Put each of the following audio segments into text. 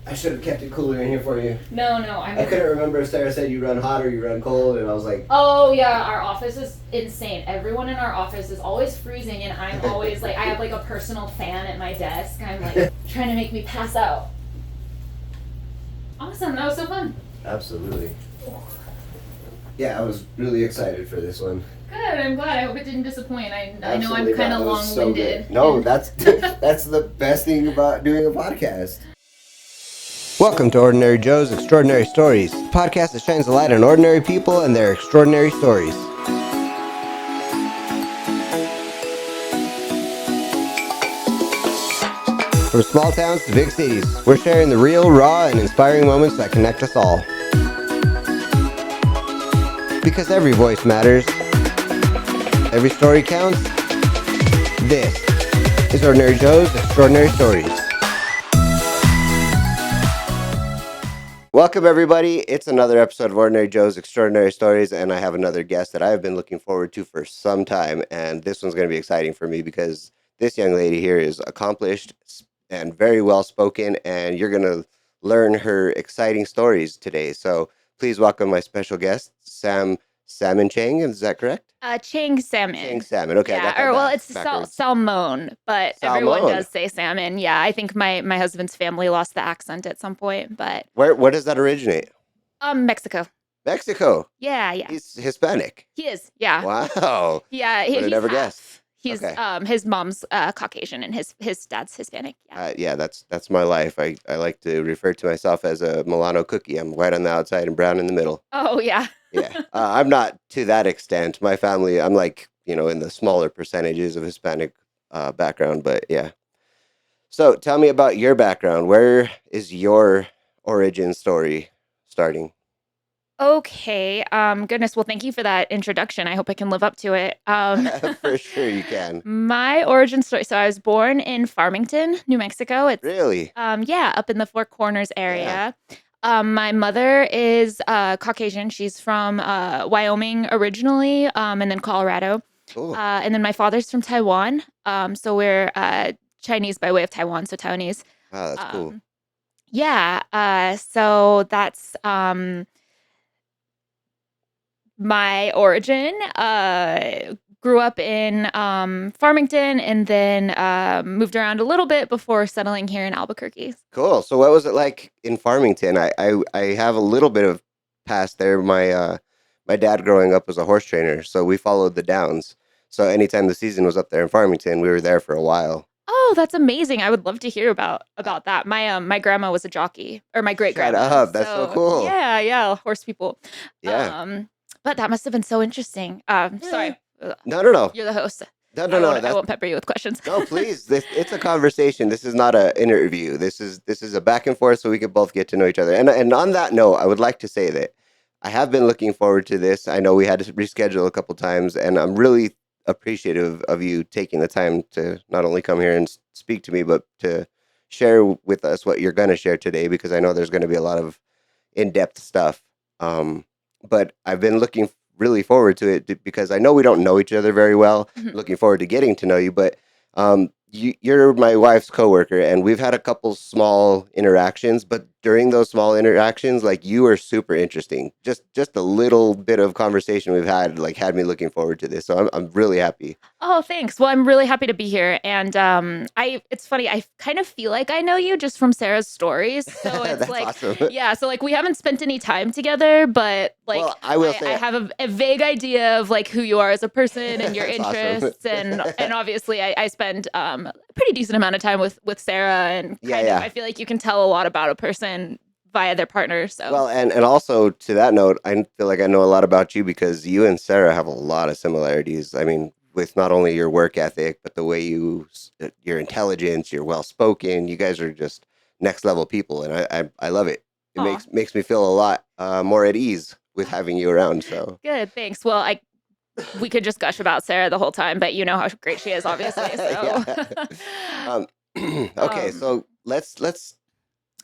I should have kept it cooler in here for you. No, I couldn't remember if Sarah said you run hot or you run cold, and I was like, Oh yeah, our office is insane. Everyone in our office is always freezing, and I'm always like, I have like a personal fan at my desk. I'm like trying to make me pass out. Awesome, that was so fun. absolutely. Yeah, I was really excited for this one. Good, I'm glad. I hope it didn't disappoint. I know I'm Absolutely kind not. of That was so long-winded. good. No, that's that's the best thing about doing a podcast. Welcome to Ordinary Joe's Extraordinary Stories, a podcast that shines a light on ordinary people and their extraordinary stories. From small towns to big cities, we're sharing the real, raw, and inspiring moments that connect us all. Because every voice matters, every story counts. This is Ordinary Joe's Extraordinary Stories. Welcome, everybody. It's another episode of Ordinary Joe's Extraordinary Stories, and I have another guest that I have been looking forward to for some time, and this one's going to be exciting for me because this young lady here is accomplished and very well spoken, and you're going to learn her exciting stories today. So please welcome my special guest, Salmon Chang. Is that correct? Chang salmon. Chang Salmon. Okay, I got that or well, it's backwards. salmon, but everyone Salmon. does say salmon. Yeah, I think my husband's family lost the accent at some point, but Where does that originate? Mexico. Mexico. Yeah. He's Hispanic. He is. Yeah. Wow. Yeah, Would have he's never half. guessed. He's Okay. his mom's Caucasian and his dad's Hispanic. Yeah. Yeah, that's my life. I like to refer to myself as a Milano cookie. I'm white on the outside and brown in the middle. Oh yeah. Yeah, I'm not to that extent. My family, I'm like, in the smaller percentages of Hispanic background, but yeah. So tell me about your background. Where is your origin story starting? Okay. Goodness. Well, thank you for that introduction. I hope I can live up to it. For sure you can. My origin story. So I was born in Farmington, New Mexico. It's Really? yeah, up in the Four Corners Yeah. area. My mother is Caucasian. She's from Wyoming originally, and then Colorado. Cool. And then my father's from Taiwan. So we're Chinese by way of Taiwan, so Taiwanese. Wow, that's cool. Yeah. So that's my origin. Grew up in Farmington and then moved around a little bit before settling here in Albuquerque. Cool. So what was it like in Farmington? I have a little bit of past there. My dad growing up was a horse trainer, so we followed the downs. So anytime the season was up there in Farmington, we were there for a while. Oh, that's amazing. I would love to hear about that. My grandma was a jockey, or my great Shut grandma. up. That's so cool. Yeah, horse people. Yeah. But that must have been so interesting. Sorry. No. You're the host. No. I won't pepper you with questions. No, please. It's a conversation. This is not an interview. This is a back and forth so we can both get to know each other. And on that note, I would like to say that I have been looking forward to this. I know we had to reschedule a couple times, and I'm really appreciative of you taking the time to not only come here and speak to me, but to share with us what you're going to share today, because I know there's going to be a lot of in-depth stuff. But I've been looking really forward to it because I know we don't know each other very well. Mhm. Looking forward to getting to know you, but you're my wife's coworker, and we've had a couple small interactions. But during those small interactions, like, you are super interesting. Just a little bit of conversation we've had, like, had me looking forward to this. So I'm really happy. Oh, thanks. Well, I'm really happy to be here. And it's funny, I kind of feel like I know you just from Sarah's stories. So it's That's like, awesome. yeah, so like we haven't spent any time together, but like Well, I will say I have a vague idea of like who you are as a person and your That's awesome. interests. And obviously I spend a pretty decent amount of time with Sarah, and Yeah. I feel like you can tell a lot about a person via their partner. So Well, and also to that note, I feel like I know a lot about you because you and Sarah have a lot of similarities. I mean, with not only your work ethic, but the way your intelligence, you're well spoken. You guys are just next level people, and I love it. It Aw. makes me feel a lot more at ease with having you around. So Good, thanks. Well, we could just gush about Sarah the whole time, but you know how great she is, obviously. So, Yeah. Okay, Um, so let's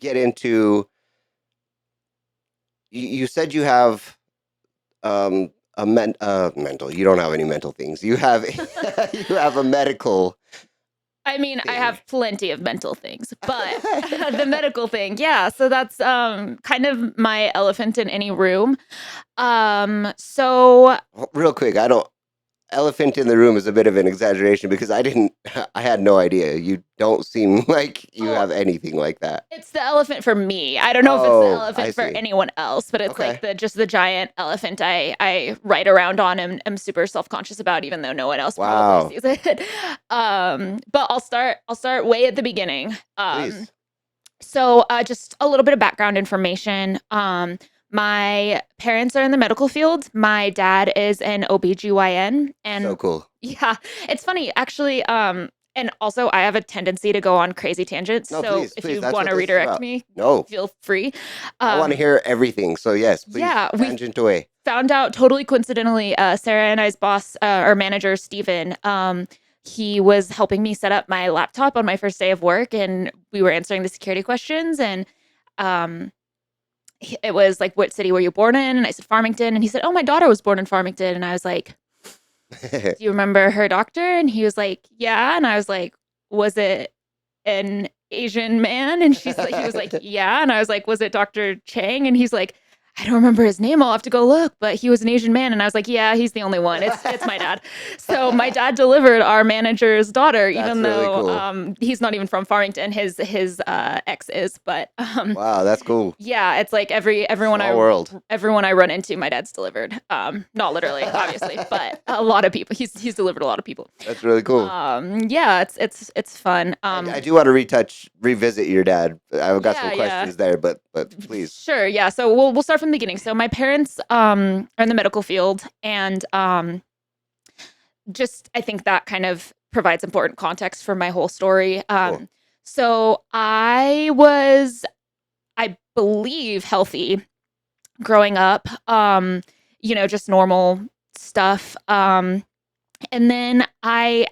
get into. You said you have a mental. You don't have any mental things. You have you have a medical I mean, I thing. have plenty of mental things, but the medical thing, yeah. So that's kind of my elephant in any room. So Real quick, I don't. Elephant in the room is a bit of an exaggeration because I didn't. I had no idea. You don't seem like you oh, have anything like that. it's the elephant for me. I don't know if it's the Oh, I elephant for see. anyone else, but it's like Okay. the giant elephant I ride around on and am super self-conscious about, even though no one else probably Wow. sees it. But I'll start way at the beginning. Please. So just a little bit of background information. My parents are in the medical field. My dad is an OBGYN. So And cool. yeah, it's funny actually. And also I have a tendency to go on crazy tangents. No, So please, if please. you That's want what to this is redirect about. me, No, feel free. I want to Um, hear everything. So yes, please yeah, we tangent away. found out totally coincidentally, Sarah and I's boss, or manager, Steven, he was helping me set up my laptop on my first day of work, and we were answering the security questions. And um, it was like, what city were you born in? And I said, Farmington. And he said, oh, my daughter was born in Farmington. And I was like, do you remember her doctor? And he was like, yeah. And I was like, was it an Asian man? And he was like, yeah. And I was like, was it Dr. Chang? And he's like, I don't remember his name. I'll have to go look, but he was an Asian man. And I was like, yeah, he's the only one. It's my dad. So my dad delivered our manager's daughter, That's even really though cool. he's not even from Farmington. His ex is, but Wow, that's cool. yeah, it's like Small world. everyone I run into, my dad's delivered. Not literally, obviously, but a lot of people. He's delivered a lot of people. That's really cool. Yeah, it's fun. I do want to revisit your dad. I've got some Yeah. questions there, but please. Sure, yeah. So we'll start from the beginning. So my parents are in the medical field, and just I think that kind of provides important context for my whole story. Cool. So I was, I believe, healthy growing up. Just normal stuff. And then I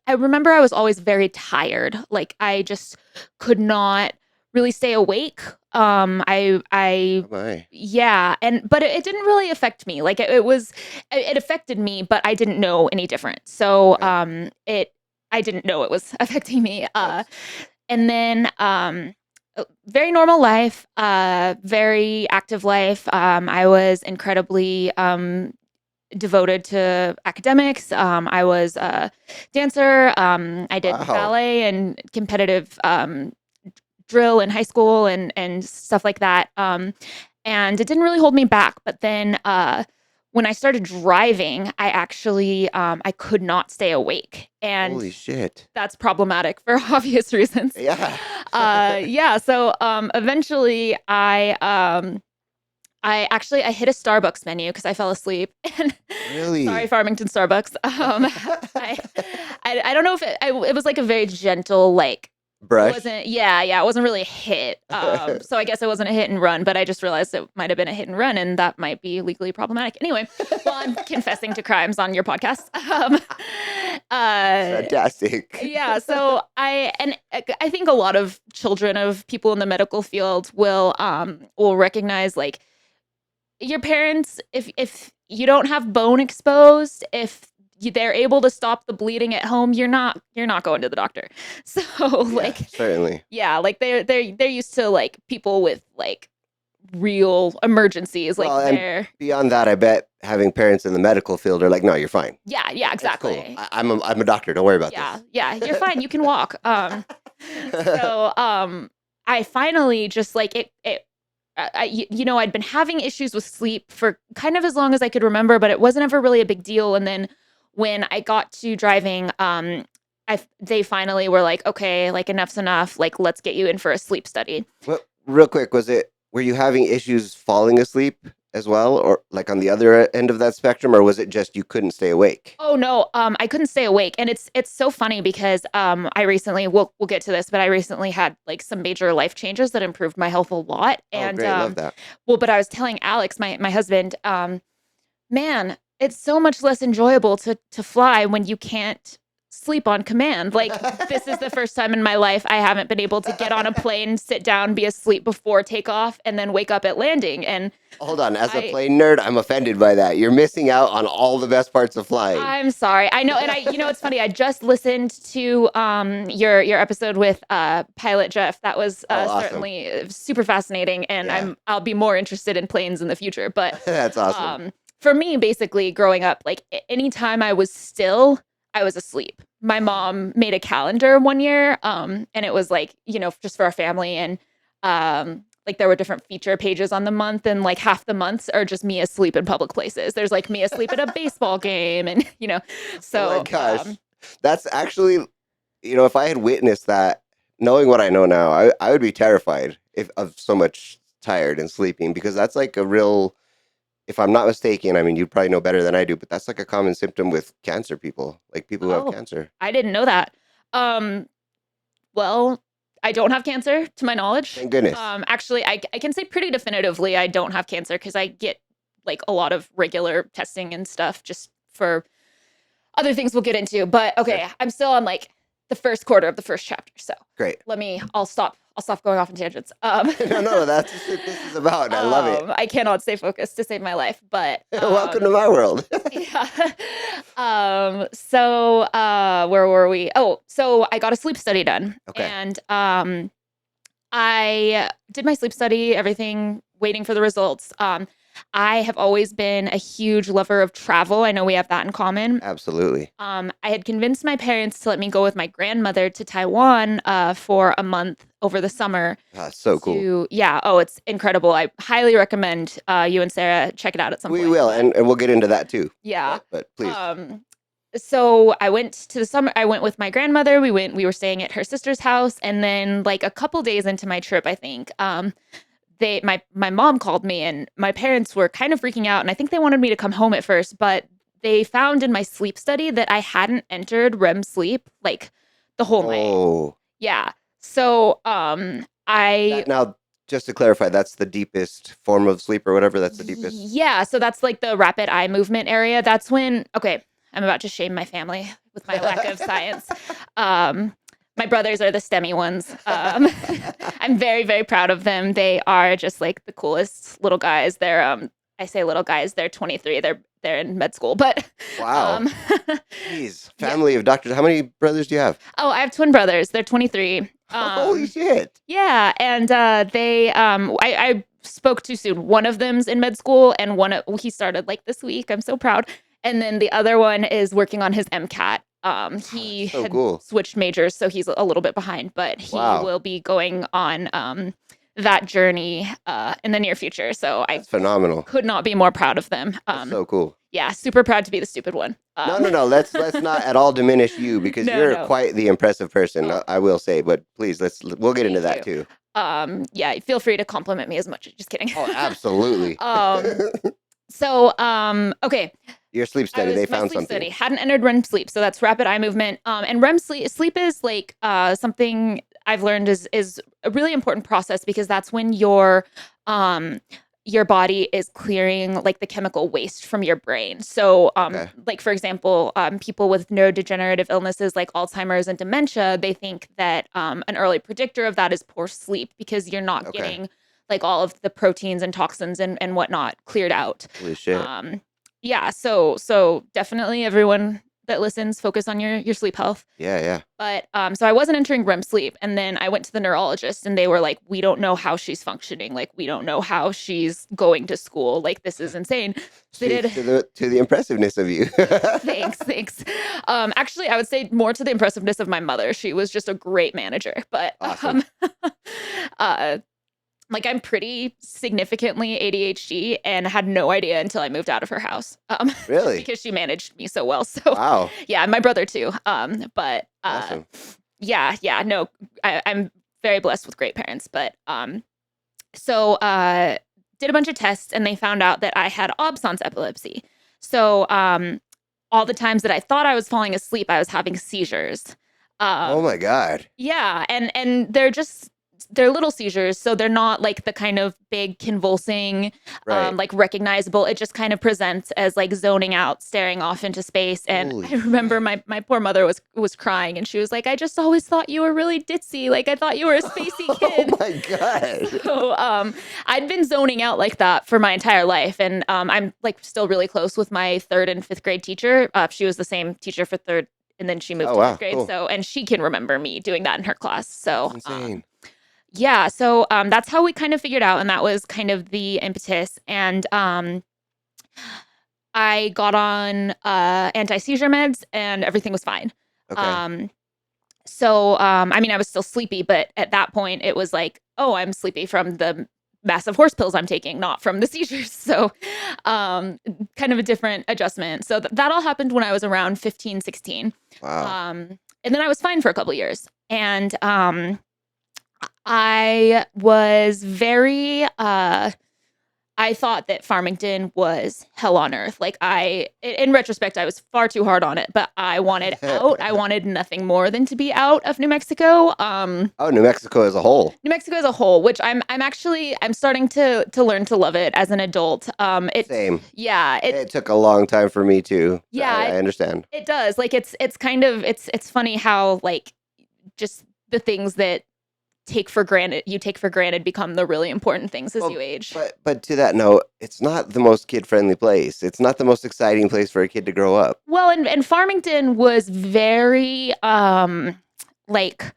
remember I was always very tired. Like I just could not really stay awake. I Oh my. yeah, but it didn't really affect me. Like it affected me, but I didn't know any different. So Okay. I didn't know it was affecting me. Yes. And then very normal life, very active life. I was incredibly devoted to academics. I was a dancer. I did Wow. ballet and competitive drill in high school and stuff like that. And it didn't really hold me back. But then when I started driving, I actually I could not stay awake, and Holy shit. that's problematic for obvious reasons. Yeah. Yeah. So eventually, I hit a Starbucks menu because I fell asleep. And sorry, Really? Farmington Starbucks. I, I don't know if it was like a very gentle, like it Brush. wasn't. Yeah, it wasn't really a hit. So I guess it wasn't a hit and run, but I just realized it might have been a hit and run, and that might be legally problematic. Anyway, well, I'm confessing to crimes on your podcast. Uh, Fantastic. yeah, so I think a lot of children of people in the medical field will recognize, like, your parents, if you don't have bone exposed, if they're able to stop the bleeding at home, you're not going to the doctor. So Yeah, like certainly. yeah, like they're used to like people with like real emergencies, like Well, and they're beyond that, I bet having parents in the medical field are like, no, you're fine. yeah, It's cool. exactly. I'm a doctor. Don't worry about Yeah, this. yeah, you're fine. You can walk. So I finally just like it I'd been having issues with sleep for kind of as long as I could remember, but it wasn't ever really a big deal. And then when I got to driving, they finally were like, okay, like enough's enough. Like, let's get you in for a sleep study. Well, real quick, were you having issues falling asleep as well, or like on the other end of that spectrum, or was it just you couldn't stay awake? Oh no, I couldn't stay awake, and it's so funny because I recently we'll get to this, but I recently had like some major life changes that improved my health a lot, Oh, and great, love that. but I was telling Alex, my husband, man, it's so much less enjoyable to fly when you can't sleep on command. Like, this is the first time in my life I haven't been able to get on a plane, sit down, be asleep before takeoff, and then wake up at landing. And Hold on, as a I plane nerd, I'm offended by that. You're missing out on all the best parts of flying. I'm sorry. I know, and it's funny. I just listened to your episode with Pilot Jeff. That was Oh, awesome. certainly super fascinating, and Yeah, I'll be more interested in planes in the future. But that's awesome. for me, basically, growing up, like anytime I was still, I was asleep. My mom made a calendar one year, and it was like, just for our family, and like there were different feature pages on the month, and like half the months are just me asleep in public places. There's like me asleep at a baseball game, and Oh my so gosh. That's actually, if I had witnessed that, knowing what I know now, I would be terrified if of so much tired and sleeping because that's like a real, if I'm not mistaken, I mean, you probably know better than I do, but that's like a common symptom with cancer people, like people who have oh, cancer. I didn't know that. Um, well, I don't have cancer to my knowledge. Thank goodness. Actually, I can say pretty definitively I don't have cancer because I get like a lot of regular testing and stuff just for other things we'll get into. But Sure. okay, I'm still on like the first quarter of the first chapter. So Great. I'll stop going off on tangents. No, that's just what this is about. I love it. I cannot stay focused to save my life, but Welcome to my world. yeah. So where were we? Oh, so I got a sleep study done. Okay. And I did my sleep study, everything, waiting for the results. I have always been a huge lover of travel. I know we have that in common. Absolutely. I had convinced my parents to let me go with my grandmother to Taiwan for a month over the summer. So cool. Yeah. Oh, it's incredible. I highly recommend you and Sarah check it out at some point. We will, and we'll get into that too. Yeah. But please. So I went to the summer. I went with my grandmother. We were staying at her sister's house, and then like a couple days into my trip, I think, my mom called me, and my parents were kind of freaking out, and I think they wanted me to come home at first, but they found in my sleep study that I hadn't entered REM sleep like the whole night. Oh. Yeah. So Now, just to clarify, that's the deepest form of sleep or whatever. That's the deepest. Yeah. So that's like the rapid eye movement area. That's when, okay, I'm about to shame my family with my lack of science. My brothers are the STEMmy ones. I'm very, very proud of them. They are just like the coolest little guys. They're I say little guys, they're 23. They're in med school, but Wow. Jeez. Family of doctors. How many brothers do you have? Oh, I have twin brothers. They're 23. Holy shit. Yeah, and I spoke too soon. One of them's in med school, and he started like this week. I'm so proud. And then the other one is working on his MCAT. He so had cool. switched majors, so he's a little bit behind, but he will be going on that journey in the near future. So That's phenomenal. Could not be more proud of them. That's so cool. Yeah, super proud to be the stupid one. No. Let's not at all diminish you because you're quite the impressive person. I will say, but please, we'll get into that too. Yeah, feel free to compliment me as much. Just kidding. Oh, absolutely. Okay. Your sleep study, they found something. Study hadn't entered REM sleep, so that's rapid eye movement. And REM sleep is like something I've learned is a really important process because that's when your body is clearing like the chemical waste from your brain. So, like for example, people with neurodegenerative illnesses like Alzheimer's and dementia, they think that an early predictor of that is poor sleep because you're not getting like all of the proteins and toxins and whatnot cleared out. Holy shit. Yeah, so definitely everyone that listens, focus on your sleep health. Yeah. But so I wasn't entering REM sleep, and then I went to the neurologist, and they were like, "We don't know how she's functioning. Like, we don't know how she's going to school. Like, this is insane." So they did to the impressiveness of you. Thanks. Actually, I would say more to the impressiveness of my mother. She was just a great manager, but awesome. Like I'm pretty significantly ADHD and had no idea until I moved out of her house. Really? Because she managed me so well. So wow. Yeah, my brother too. But awesome. Yeah, no, I'm very blessed with great parents. But so did a bunch of tests and they found out that I had Absence epilepsy. So all the times that I thought I was falling asleep, I was having seizures. Oh my God. Yeah, and they're just they're little seizures, so they're not like the kind of big convulsing, Right. like recognizable. It just kind of presents as like zoning out, staring off into space. And Holy I remember shit. my poor mother was crying, and she was like, "I just always thought you were really ditzy. Like I thought you were a spacey Oh kid." my God. So I'd been zoning out like that for my entire life, and I'm like still really close with my third and fifth grade teacher. She was the same teacher for third, and then she moved Oh to fifth wow, grade. cool. So and she can remember me doing that in her class. That's So insane. yeah, so that's how we kind of figured out, and that was kind of the impetus. And I got on anti seizure meds, and everything was fine. Okay. Um, I mean, I was still sleepy, but at that point, it was like, oh, I'm sleepy from the massive horse pills I'm taking, not from the seizures. So, kind of a different adjustment. So that all happened when I was around 15, 16. Wow. And then I was fine for a couple years. And I was very I thought that Farmington was hell on earth. Like in retrospect, I was far too hard on it, but I wanted out. I wanted nothing more than to be out of New Mexico. Oh, New Mexico as a whole. New Mexico as a whole, which I'm starting to learn to love it as an adult. Same. Yeah, It took a long time for me too. yeah, I understand. it does. Like it's kind of it's funny how like just the things that you take for granted become the really important things as Well, you age. but to that note, it's not the most kid friendly place. It's not the most exciting place for a kid to grow up. Well, and Farmington was very like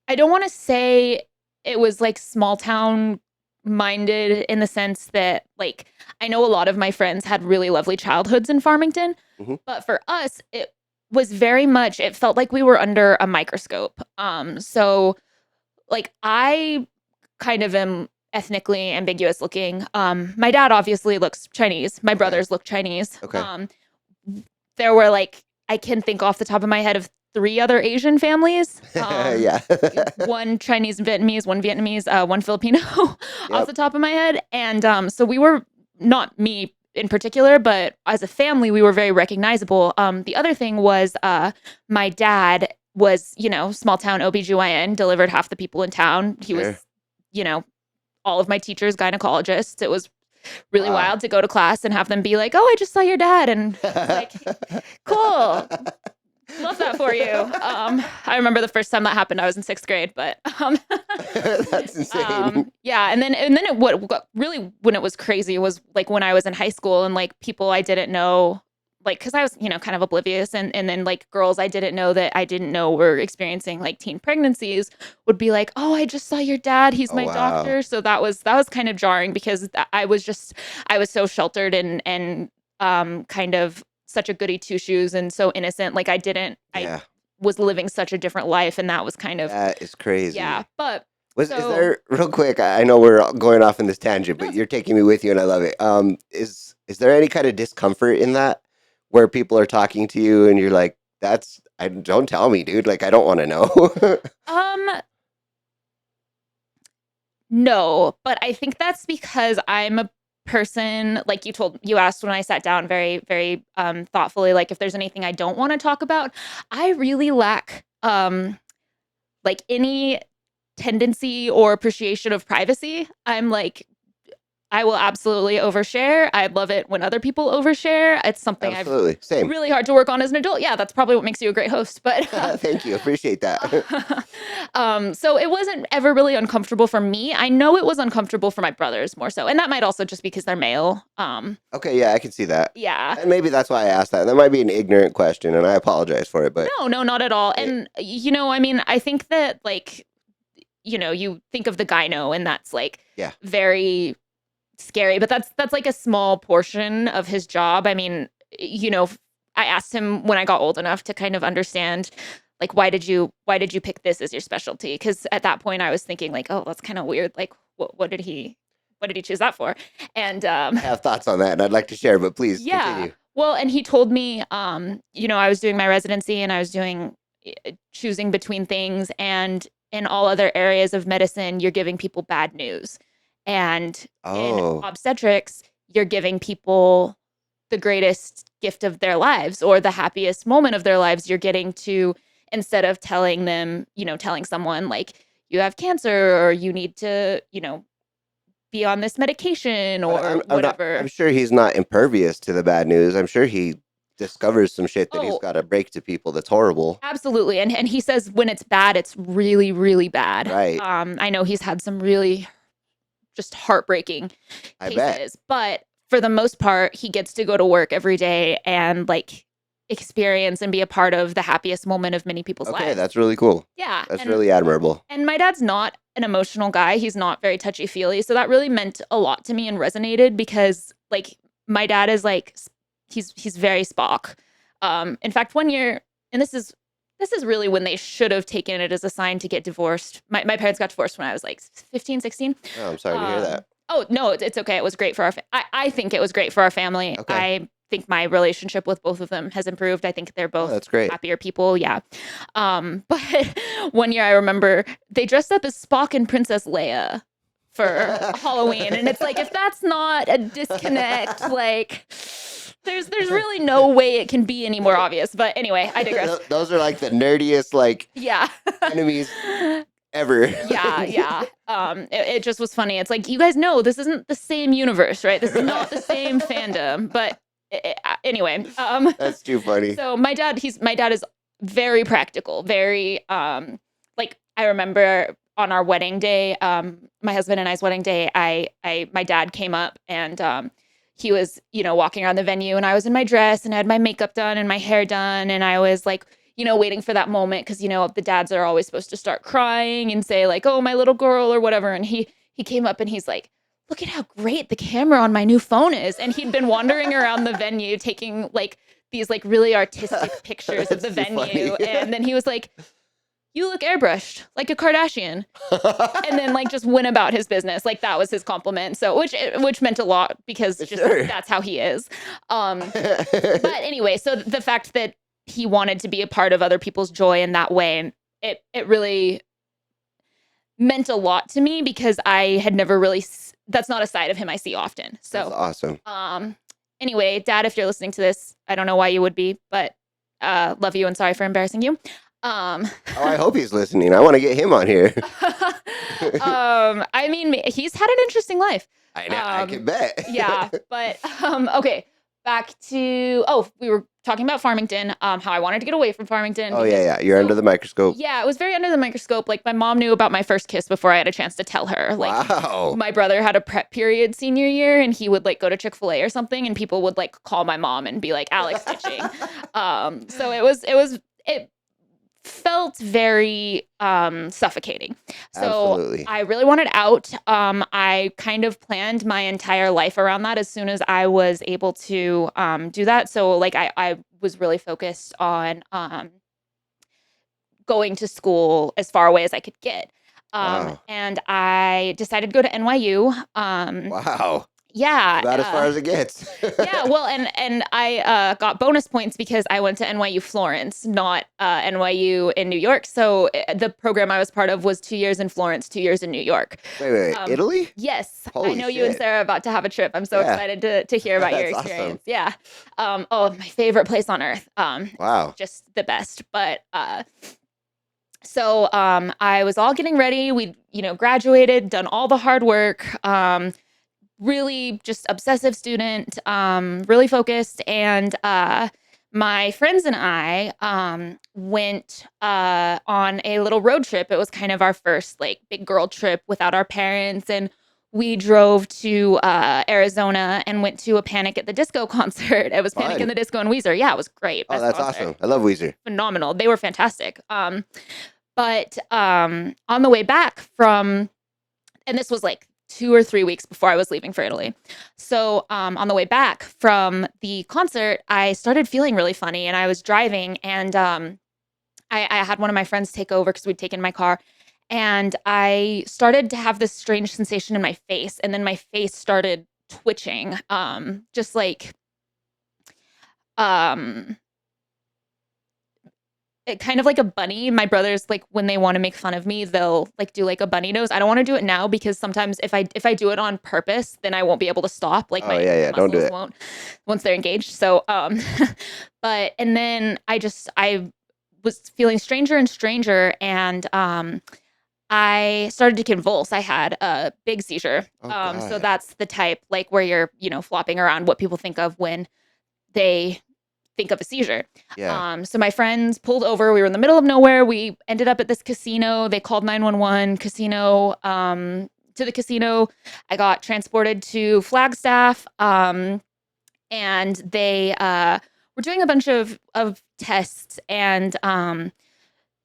I don't want to say it was like small town minded in the sense that like I know a lot of my friends had really lovely childhoods in Farmington, Hmm. but for us it was very much it felt like we were under a microscope. So like I kind of am ethnically ambiguous looking. My dad obviously looks Chinese. My Okay. brothers look Chinese. Okay. There were like I can think off the top of my head of three other Asian families. Yeah. One Chinese Vietnamese, one Vietnamese, one Filipino off Yep. the top of my head. And so we were not me in particular, but as a family, we were very recognizable. The other thing was my dad was, small town OBGYN, delivered half the people in town. He Sure. was, you know, all of my teachers, gynecologists. It was really Wow. wild to go to class and have them be like, "Oh, I just saw your dad." And like, cool. Love that for you. I remember the first time that happened. I was in sixth grade, but That's insane. yeah. And then what got really when it was crazy was like when I was in high school and like people I didn't know, like because I was kind of oblivious, and then like girls I didn't know that I didn't know were experiencing like teen pregnancies would be like, "Oh, I just saw your dad. He's Oh my wow. doctor." So that was kind of jarring because I was so sheltered and kind of such a goody two shoes and so innocent. Like I Yeah. was living such a different life, and that was kind of That is yeah. crazy. But Is so there real quick? I know we're all going off in this tangent, no, but you're taking me with you, and I love it. Is there any kind of discomfort in that where people are talking to you and you're like, "That's I don't tell me, dude. Like I don't want to know." um no, but I think that's because I'm a person like you asked when I sat down very very thoughtfully like if there's anything I don't want to talk about. I really lack like any tendency or appreciation of privacy. I'm like I will absolutely overshare. I love it when other people overshare. It's something I've Absolutely, same. really hard to work on as an adult. Yeah, that's probably what makes you a great host. But Thank you, appreciate that. so it wasn't ever really uncomfortable for me. I know it was uncomfortable for my brothers more so, and that might also just because they're male. Okay, yeah, I can see that, Yeah. and maybe that's why I asked that. That might be an ignorant question, and I apologize for it, but No, no, not at all. it, And I mean, I think that like you think of the gyno, and that's like yeah, very scary, but that's like a small portion of his job. I mean, I asked him when I got old enough to kind of understand like why did you pick this as your specialty? Because at that point I was thinking like, oh, that's kind of weird. Like what did he choose that for? And I have thoughts on that, and I'd like to share, but please yeah. continue. Well, and he told me I was doing my residency and I was doing choosing between things, and in all other areas of medicine you're giving people bad news. And in Oh, obstetrics, you're giving people the greatest gift of their lives or the happiest moment of their lives. You're getting to instead of telling them, telling someone like you have cancer or you need to, be on this medication But or I'm not. I'm whatever. sure he's not impervious to the bad news. I'm sure he discovers some shit that he's Oh, got to break to people. That's horrible. absolutely. And he says when it's bad, it's really, really bad. Right. I know he's had some really just heartbreaking I bet. cases, but for the most part, he gets to go to work every day and like experience and be a part of the happiest moment of many people's Okay, lives. that's really cool. Yeah. That's really admirable. And my dad's not an emotional guy. He's not very touchy feely. So that really meant a lot to me and resonated because like my dad is like he's very Spock. In fact, one year, and this is really when they should have taken it as a sign to get divorced. My parents got divorced when I was like 15, 16. Oh, I'm sorry to hear that. Oh, no, it's okay. It was great for I think it was great for our family. Okay. I think my relationship with both of them has improved. I think they're Oh, both that's great. happier people. Yeah. But one year I remember they dressed up as Spock and Princess Leia for Halloween. And it's like, if that's not a disconnect, like there's really no way it can be any more obvious. But anyway, I digress. Those are like the nerdiest like Yeah. enemies ever. Yeah. It just was funny. It's like, you guys know this isn't the same universe, right? This is not the same fandom. But anyway, That's too funny. so my dad is very practical, very like I remember on our wedding day, my husband and I's wedding day, my dad came up and he was, walking around the venue and I was in my dress and I had my makeup done and my hair done and I was like, waiting for that moment because the dads are always supposed to start crying and say like, "Oh, my little girl" or whatever, and he came up and he's like, "Look at how great the camera on my new phone is." And he'd been wandering around the venue taking like these like really artistic pictures of the venue. And then he was like, "You look airbrushed like a Kardashian." And then like just went about his business. Like that was his compliment. So which meant a lot because just Sure. that's how he is. But anyway, so the fact that he wanted to be a part of other people's joy in that way, and it really meant a lot to me because I had never really that's not a side of him I see often. That's So, awesome. anyway, Dad, if you're listening to this, I don't know why you would be, but love you and sorry for embarrassing you. Oh, I hope he's listening. I want to get him on here. I mean, he's had an interesting life. I know. I can bet. Yeah, but okay. Back to we were talking about Farmington. How I wanted to get away from Farmington. Oh yeah. You're under the microscope. Yeah, it was very under the microscope. Like my mom knew about my first kiss before I had a chance to tell her. Like Wow. my brother had a prep period senior year, and he would like go to Chick-fil-A or something, and people would like call my mom and be like, "Alex stitching." So it felt very suffocating. So Absolutely. I really wanted out. I kind of planned my entire life around that as soon as I was able to do that. So like I was really focused on going to school as far away as I could get. Wow. And I decided to go to NYU. Wow. Yeah. About as far as it gets. Yeah, well, and I got bonus points because I went to NYU Florence, not NYU in New York. So the program I was part of was 2 years in Florence, 2 years in New York. Wait. Italy? Yes. Holy I know you and shit. Sarah are about to have a trip. I'm so excited to hear about your That's experience. awesome. Yeah. My favorite place on earth. Wow. Just the best. But so I was all getting ready. We, graduated, done all the hard work. Really just obsessive student, really focused. And my friends and I went on a little road trip. It was kind of our first like big girl trip without our parents. And we drove to Arizona and went to a Panic at the Disco concert. It was Panic in the Disco and Weezer. Yeah, it was great. Oh, that's concert. awesome. I love Weezer. Phenomenal. They were fantastic. But on the way back from, and this was like 2 or 3 weeks before I was leaving for Italy. So on the way back from the concert, I started feeling really funny and I was driving and I had one of my friends take over because we'd taken my car and I started to have this strange sensation in my face and then my face started twitching, just like it kind of like a bunny. My brothers, like when they want to make fun of me, they'll like do like a bunny nose. I don't want to do it now because sometimes if I do it on purpose, then I won't be able to stop. Like my don't do muscles it. won't once they're engaged. So but and then I was feeling stranger and stranger, and I started to convulse. I had a big seizure. Oh So God. that's the type, like, where you're, flopping around, what people think of when they think of a seizure. Yeah. So my friends pulled over. We were in the middle of nowhere. We ended up at this casino. They called 911. To the casino. I got transported to Flagstaff. And they were doing a bunch of tests. And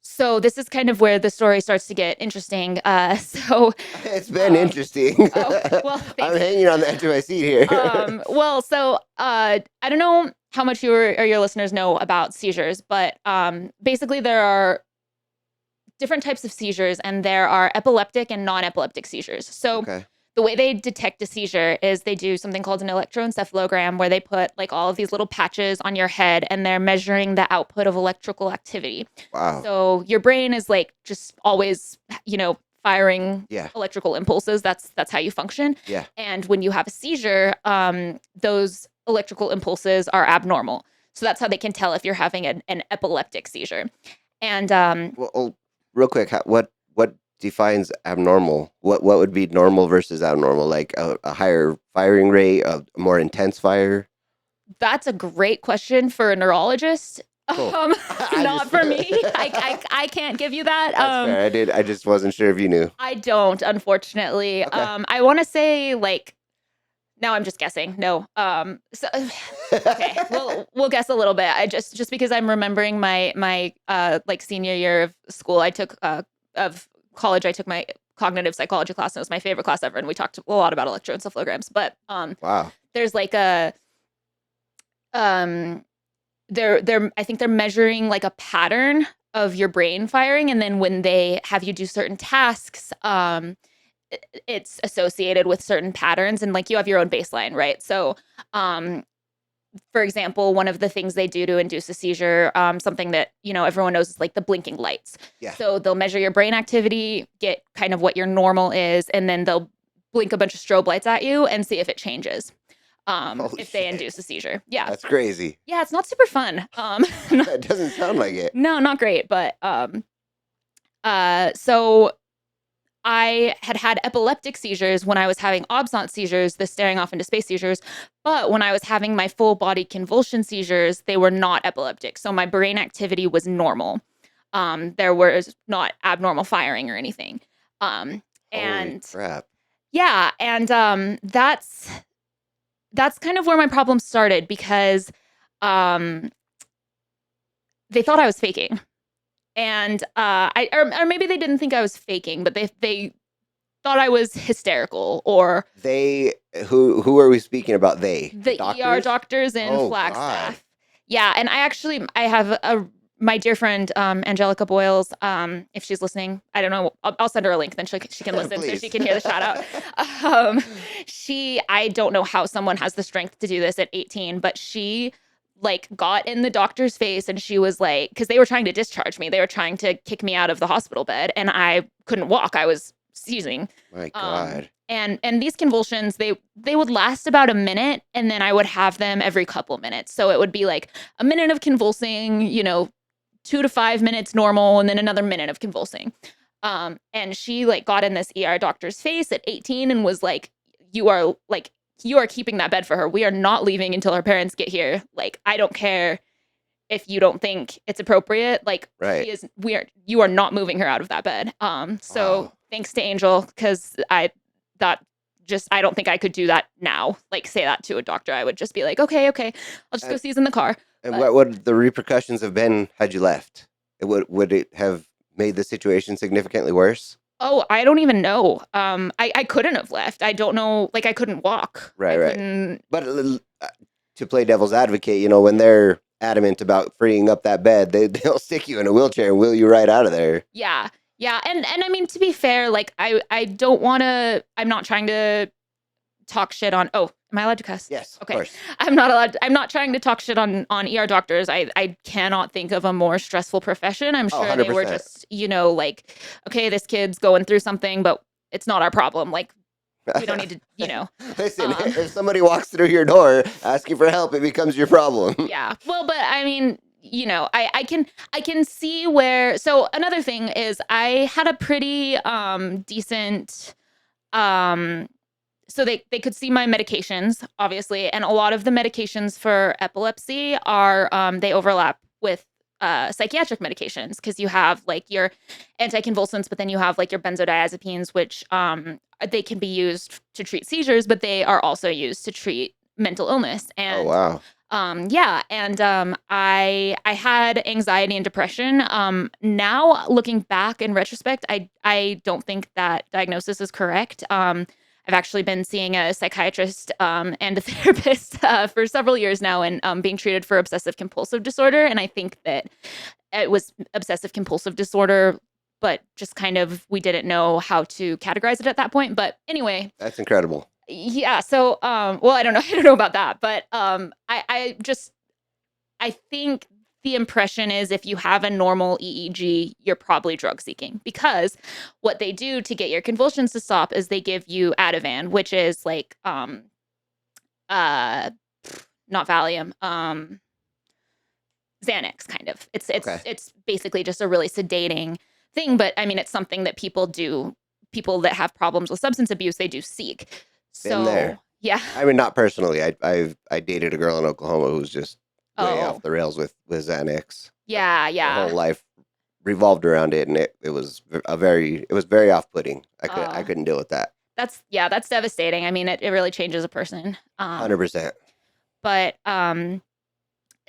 so this is kind of where the story starts to get interesting. It's been interesting. Well, I'm thanks. hanging on the edge of my seat here. I don't know how much you or your listeners know about seizures, but basically there are different types of seizures, and there are epileptic and non-epileptic seizures. So Okay. the way they detect a seizure is they do something called an electroencephalogram, where they put like all of these little patches on your head, and they're measuring the output of electrical activity. Wow. So your brain is like just always, firing Yeah. electrical impulses. That's how you function. Yeah. And when you have a seizure, those electrical impulses are abnormal. So that's how they can tell if you're having an epileptic seizure. And Well, real quick, what defines abnormal? What would be normal versus abnormal? Like a higher firing rate, a more intense fire? that's a great question for a neurologist. Cool. Not for me. I can't give you that. That's fair. I just wasn't sure if you knew. I don't, unfortunately. Okay. I want to say like. Now I'm just guessing. No. So okay, we'll guess a little bit. I just because I'm remembering my like senior year of school, I took of college, I took my cognitive psychology class, and it was my favorite class ever. And we talked a lot about electroencephalograms. But Wow. there's like a they're I think they're measuring like a pattern of your brain firing, and then when they have you do certain tasks, it's associated with certain patterns, and like you have your own baseline, right? So for example, one of the things they do to induce a seizure, something that everyone knows, is like the blinking lights. Yeah. So they'll measure your brain activity, get kind of what your normal is, and then they'll blink a bunch of strobe lights at you and see if it changes, if they Shit. induce a seizure. Yeah. That's crazy. Yeah, it's not super fun. It doesn't sound like it. No, not great. But so I had epileptic seizures when I was having absence seizures, the staring off into space seizures. But when I was having my full body convulsion seizures, they were not epileptic. So my brain activity was normal. There was not abnormal firing or anything. And Holy crap. yeah, and that's kind of where my problem started, because they thought I was faking. And or maybe they didn't think I was faking, but they thought I was hysterical, or They who are we speaking about? They the ER doctors in Oh, Flagstaff. God. Yeah, and I have my dear friend Angelica Boyles. If she's listening, I don't know. I'll send her a link, then she can listen, so Please. she can hear the shout out. I don't know how someone has the strength to do this at 18, but she like got in the doctor's face, and she was like, because they were trying to discharge me, they were trying to kick me out of the hospital bed, and I couldn't walk. I was seizing. My God. And these convulsions, they would last about a minute, and then I would have them every couple minutes. So it would be like a minute of convulsing, 2 to 5 minutes normal, and then another minute of convulsing. And she like got in this ER doctor's face at 18 and was like, you are keeping that bed for her. We are not leaving until her parents get here. Like, I don't care if you don't think it's appropriate. Like, Right. you are not moving her out of that bed. So Wow. thanks to Angel, because I don't think I could do that now. Like, say that to a doctor. I would just be like, okay, I'll just go see us in the car. And But- what would the repercussions have been had you left? Would it have made the situation significantly worse? Oh, I don't even know. I couldn't have left. I don't know. Like, I couldn't walk. Right, I right. couldn't- But to play devil's advocate, when they're adamant about freeing up that bed, they'll stick you in a wheelchair and wheel you right out of there. Yeah. Yeah. And I mean, to be fair, like, I don't want to, I'm not trying to talk shit on, oh, am I allowed to cuss? Yes, Okay. of course. I'm not trying to talk shit on ER doctors. I cannot think of a more stressful profession. I'm sure they were 100%. just, like, okay, this kid's going through something, but it's not our problem. Like, we don't need to, Listen, if somebody walks through your door asking for help, it becomes your problem. Yeah. Well, but I mean, I can see where. So another thing is I had a pretty decent so they could see my medications, obviously, and a lot of the medications for epilepsy are they overlap with psychiatric medications because you have like your anticonvulsants, but then you have like your benzodiazepines, which they can be used to treat seizures, but they are also used to treat mental illness. Oh And wow. yeah, and I had anxiety and depression. Now looking back in retrospect, I don't think that diagnosis is correct. I've actually been seeing a psychiatrist and a therapist for several years now, and being treated for obsessive compulsive disorder. And I think that it was obsessive compulsive disorder, but just kind of we didn't know how to categorize it at that point. But anyway, That's incredible. yeah. So, well, I don't know. I don't know about that, but I think the impression is if you have a normal EEG, you're probably drug seeking because what they do to get your convulsions to stop is they give you Ativan, which is like uh not Valium, Xanax kind of. It's it's Okay. it's basically just a really sedating thing, but I mean it's something that people do. People that have problems with substance abuse, they do seek. Been there. So, yeah. I mean, not personally. I dated a girl in Oklahoma who was just way off Oh, the rails with Xanax. yeah, Her yeah. whole life revolved around it, and it was very off putting. I Uh, couldn't deal with that. that's devastating. I mean, it really changes a person. 100%. But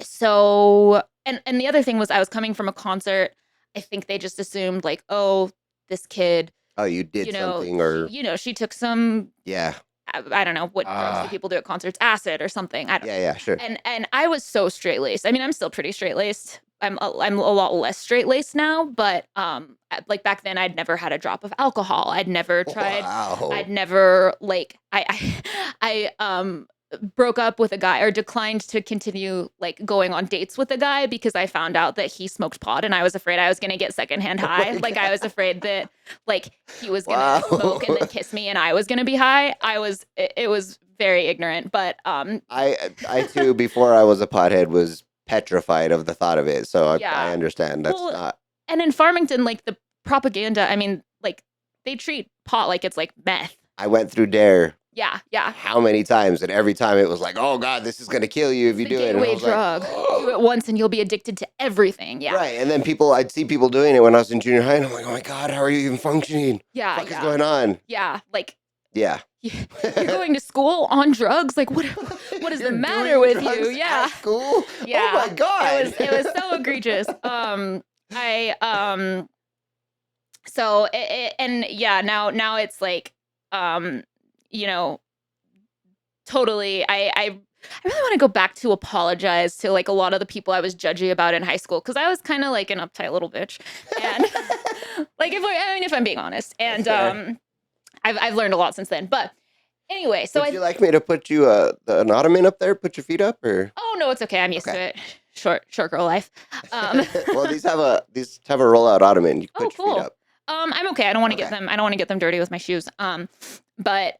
so and the other thing was I was coming from a concert. I think they just assumed like, oh, this kid, Oh, you did something, or she took some yeah, I don't know what drugs do ah, people do at concerts, acid or something. I don't. yeah, yeah, sure. And I was so straight laced. I mean, I'm still pretty straight laced. I'm a lot less straight laced now, but like back then, I'd never had a drop of alcohol. I'd never tried. Wow. I'd never like I broke up with a guy or declined to continue like going on dates with a guy because I found out that he smoked pot and I was afraid I was gonna get secondhand Oh high. my Like I god. was afraid that like he was gonna smoke and Wow. then kiss me and I was gonna be high. It was very ignorant, but I too, before I was a pothead, was petrified of the thought of it. So I yeah. understand. That's Well, not. and in Farmington, like the propaganda, I mean, like they treat pot like it's like meth. I went through Dare Yeah, yeah. how many times, and every time it was like, oh god, this is gonna kill you if It's you the do it. And I gateway was like, drug. Do oh. it once and you'll be addicted to everything. Yeah. Right. And then I'd see people doing it when I was in junior high, and I'm like, oh my god, how are you even functioning? Yeah, What the fuck is yeah. going on? Yeah. Like Yeah. you're going to school on drugs? Like what is the You're matter doing with drugs you? Yeah. at school? Oh Yeah. my god. It was so egregious. I so and yeah, now it's like um you know, totally I really want to go back to apologize to like a lot of the people I was judgy about in high school because I was kind of like an uptight little bitch. And like if I'm being honest. That's And fair. I've learned a lot since then. But anyway, so Would you like me to put you an ottoman up there? Put your feet up, or oh no, it's okay. I'm used to okay? it. Short girl life. Um Well, these have a rollout ottoman. You can oh put your feet cool. up. I'm okay. I don't want to get Okay. them. I don't want to get them dirty with my shoes. But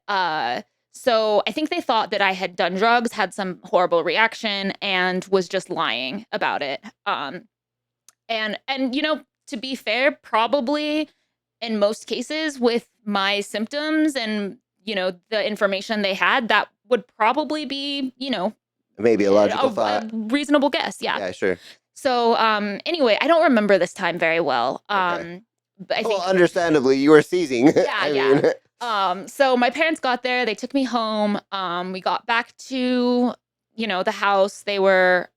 so I think they thought that I had done drugs, had some horrible reaction, and was just lying about it. And to be fair, probably in most cases with my symptoms and the information they had, that would probably be Maybe a logical a thought. reasonable guess. Yeah. Yeah, sure. So anyway, I don't remember this time very well. Okay. But I Well, think understandably, you were seizing. yeah, I yeah. mean, So my parents got there, they took me home. We got back to, the house. They were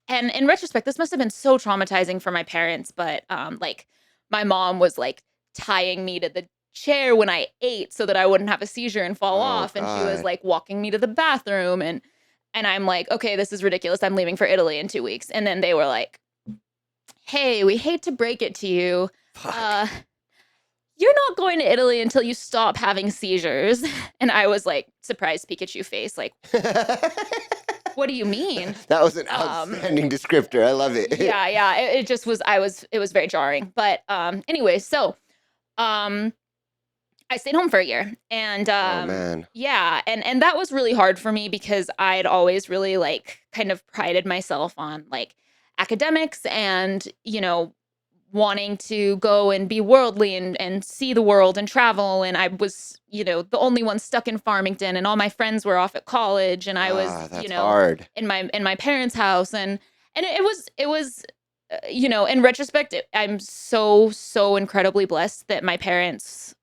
and in retrospect, this must have been so traumatizing for my parents, but like my mom was like tying me to the chair when I ate so that I wouldn't have a seizure and fall oh off. And she was god. like walking me to the bathroom and I'm like, okay, this is ridiculous. I'm leaving for Italy in 2 weeks. And then they were like, hey, we hate to break it to you. Fuck. You're not going to Italy until you stop having seizures. And I was like, surprised Pikachu face, like, what do you mean? That was an Um, outstanding descriptor. I love it. yeah, yeah. It just was, it was very jarring. But anyway, so um, I stayed home for a year, and Oh man. yeah, and that was really hard for me because I'd always really like kind of prided myself on like academics and wanting to go and be worldly and see the world and travel, and I was the only one stuck in Farmington, and all my friends were off at college, and I was Ah, that's hard. in my parents' house, and it was in retrospect, I'm so incredibly blessed that my parents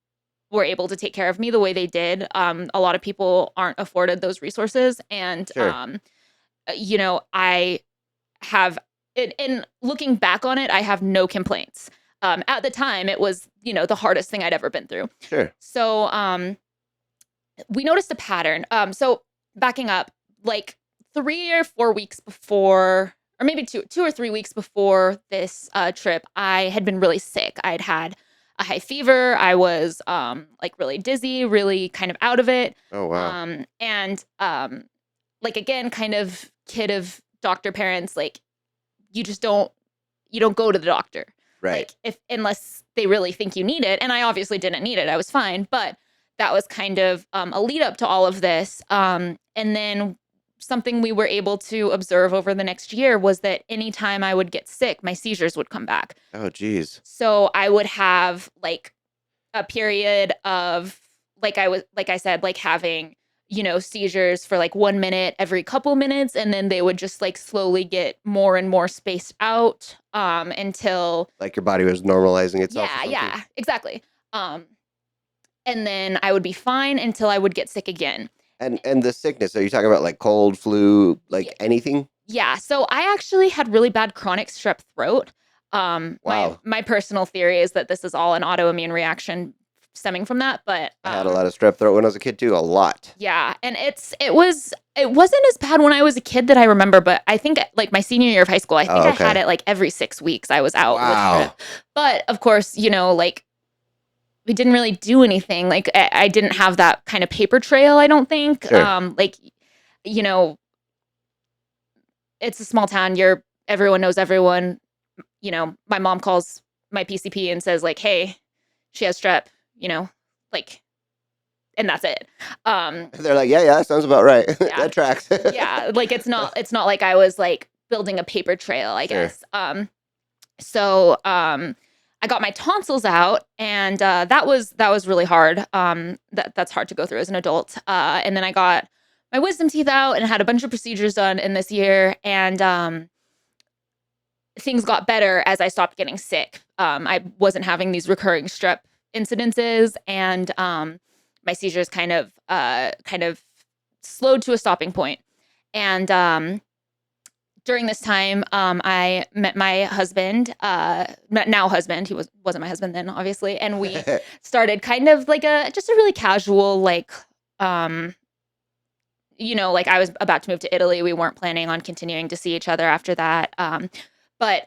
were able to take care of me the way they did. A lot of people aren't afforded those resources, and Sure. I have in looking back on it, I have no complaints. At the time, it was the hardest thing I'd ever been through. Sure. So we noticed a pattern. So backing up, like 3 or 4 weeks before, or maybe 2 or 3 weeks before this trip, I had been really sick. I'd had a high fever. I was like really dizzy, really kind of out of it. Oh wow. And like again, kind of kid of doctor parents, like you don't go to the doctor. Right. Like if unless they really think you need it. And I obviously didn't need it. I was fine, but that was kind of a lead up to all of this. And then something we were able to observe over the next year was that anytime I would get sick, my seizures would come back. Oh geez. So I would have like a period of like I said, like having seizures for like 1 minute every couple minutes, and then they would just like slowly get more and more spaced out until Like your body was normalizing itself or yeah, something. yeah, exactly. Um, and then I would be fine until I would get sick again. And the sickness, are you talking about like cold, flu, Yeah, like anything? yeah. So I actually had really bad chronic strep throat. My Wow. my personal theory is that this is all an autoimmune reaction stemming from that, but I had a lot of strep throat when I was a kid too, a lot. yeah, and it wasn't as bad when I was a kid that I remember, but I think like my senior year of high school, I think Oh, I had okay. it like every 6 weeks I was out with strep. Wow. But of course, like we didn't really do anything. Like I didn't have that kind of paper trail, I don't think. Sure. Like you know, it's a small town. Everyone knows everyone. My mom calls my PCP and says like, "Hey, she has strep," like and that's it. They're like, yeah, that sounds about right. Yeah. That tracks. Yeah, like it's not like I was like building a paper trail, I Sure. guess. So I got my tonsils out, and that was really hard. That's hard to go through as an adult. And then I got my wisdom teeth out and had a bunch of procedures done in this year, and things got better as I stopped getting sick. I wasn't having these recurring strep incidences, and my seizures kind of slowed to a stopping point. And during this time, I met my husband, now husband. He wasn't my husband then, obviously, and we started kind of like just a really casual um, like I was about to move to Italy. We weren't planning on continuing to see each other after that. But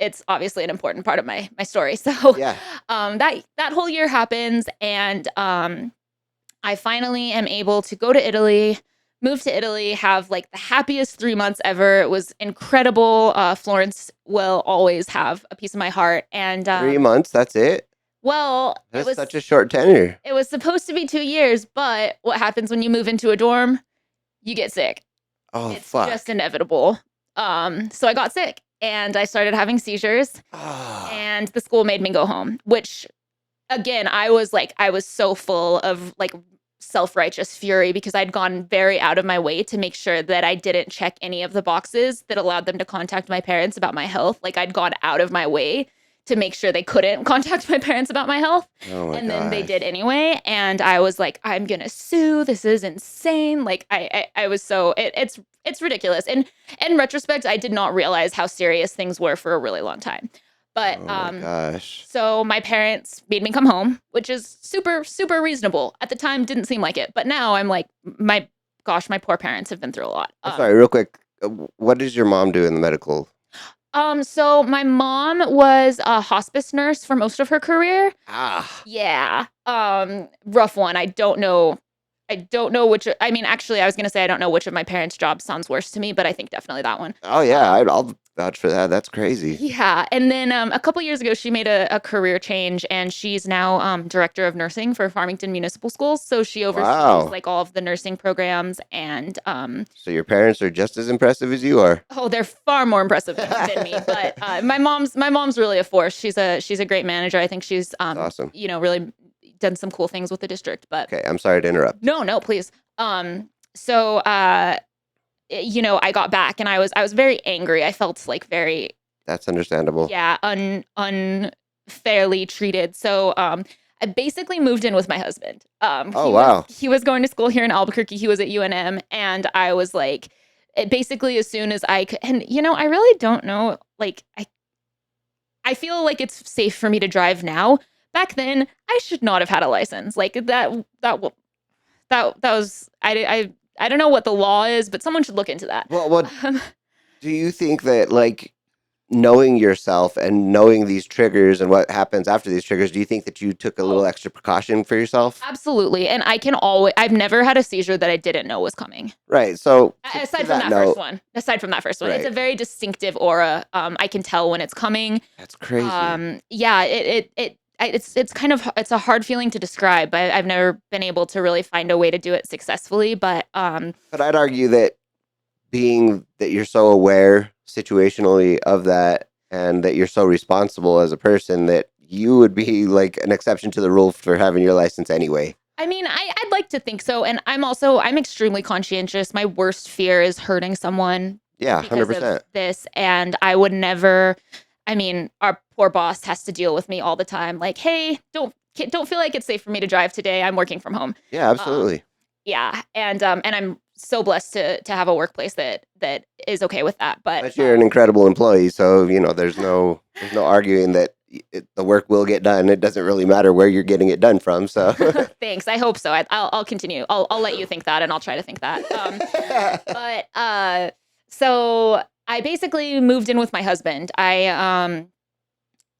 it's obviously an important part of my story. So Yeah. that whole year happens, and I finally am able to go to Italy, move to Italy, have like the happiest 3 months ever. It was incredible. Florence will always have a piece of my heart. And 3 months, that's it? well, it That's was such a short tenure. it was supposed to be 2 years, but what happens when you move into a dorm? You get sick. Oh, It's just fuck. inevitable. So I got sick and I started having seizures, Ah, and the school made me go home, which again, I was so full of like self-righteous fury because I'd gone very out of my way to make sure that I didn't check any of the boxes that allowed them to contact my parents about my health. Like I'd gone out of my way to make sure they couldn't contact my parents about my health. oh my And then they did gosh. anyway. And I was like, I'm gonna sue. This is insane. Like I was so it's ridiculous. And in retrospect, I did not realize how serious things were for a really long time. But Oh my gosh. so my parents made me come home, which is super, super reasonable. At the time, didn't seem like it, but now I'm like, my gosh, my poor parents have been through a lot. I'm sorry, real quick. What does your mom do in the medical? So my mom was a hospice nurse for most of her career. Ah, Yeah. Rough one. I don't know I don't know which. I mean, actually, I was gonna say I don't know which of my parents' jobs sounds worse to me, but I think definitely that one. Oh yeah, I'll vouch for that. That's crazy. Yeah, and then a couple years ago, she made a career change, and she's now director of nursing for Farmington Municipal Schools. So she oversees Wow. like all of the nursing programs, and So your parents are just as impressive as you are. oh, they're far more impressive than me. But my mom's really a force. She's a great manager. I think she's That's awesome. really done some cool things with the district. But Okay, I'm sorry to interrupt. no, please. So I got back and I was very angry. I felt like very, That's understandable. yeah, unfairly treated. So I basically moved in with my husband. Oh wow. He was going to school here in Albuquerque. He was at UNM, and I was like, basically as soon as I could, and I really don't know. Like I feel like it's safe for me to drive now. Back then, I should not have had a license. Like that was I don't know what the law is, but someone should look into that. Well, what do you think that like knowing yourself and knowing these triggers and what happens after these triggers, do you think that you took a little Oh, extra precaution for yourself? absolutely. And I've never had a seizure that I didn't know was coming. Right. So to Aside from that that first note, one. Aside from that first one. It's a right. very distinctive aura. I can tell when it's coming. That's crazy. Yeah, it's kind of it's a hard feeling to describe. I've never been able to really find a way to do it successfully, but But I'd argue that being that you're so aware situationally of that and that you're so responsible as a person that you would be like an exception to the rule for having your license anyway. I mean, I'd like to think so. And I'm extremely conscientious. My worst fear is hurting someone Yeah, because of 100%. this. And I would never, I mean, our poor boss has to deal with me all the time. Like, hey, don't feel like it's safe for me to drive today. I'm working from home. Yeah, Um, absolutely. yeah. And I'm so blessed to have a workplace that is okay with that. But But you're an incredible employee, so there's no arguing that the work will get done. It doesn't really matter where you're getting it done from. So, thanks. I hope so. I'll continue. I'll let you think that, and I'll try to think that. But so I basically moved in with my husband.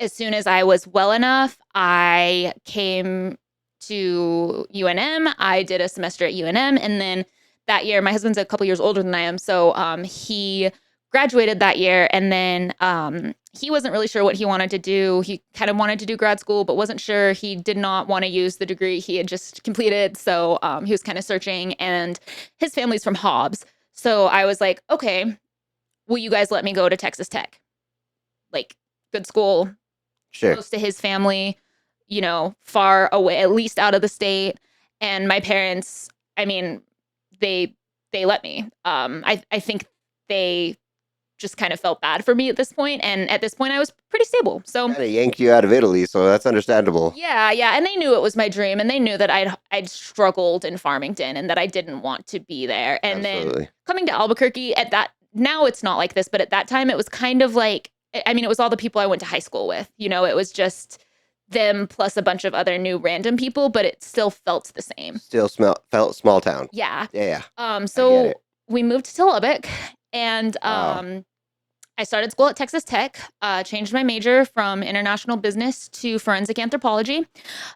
As soon as I was well enough, I came to UNM. I did a semester at UNM, and then that year, my husband's a couple years older than I am, so he graduated that year, and then he wasn't really sure what he wanted to do. He kind of wanted to do grad school, but wasn't sure. He did not want to use the degree he had just completed, so he was kind of searching, and his family's from Hobbs. So I was like, okay, will you guys let me go to Texas Tech? Like, good school, sure. close to his family, far away, at least out of the state. And my parents, I mean, they let me. I think they just kind of felt bad for me at this point, and at this point, I was pretty stable. So Kind of yanked you out of Italy, so that's understandable. yeah, and they knew it was my dream, and they knew that I'd struggled in Farmington, and that I didn't want to be there. And then Absolutely. coming to Albuquerque at that now it's not like this, but at that time it was kind of like, I mean, it was all the people I went to high school with. It was just them plus a bunch of other new random people, but it still felt the same. Still felt small town. Yeah. Yeah, yeah. I get So it. we moved to Lubbock, and Wow. I started school at Texas Tech, changed my major from international business to forensic anthropology.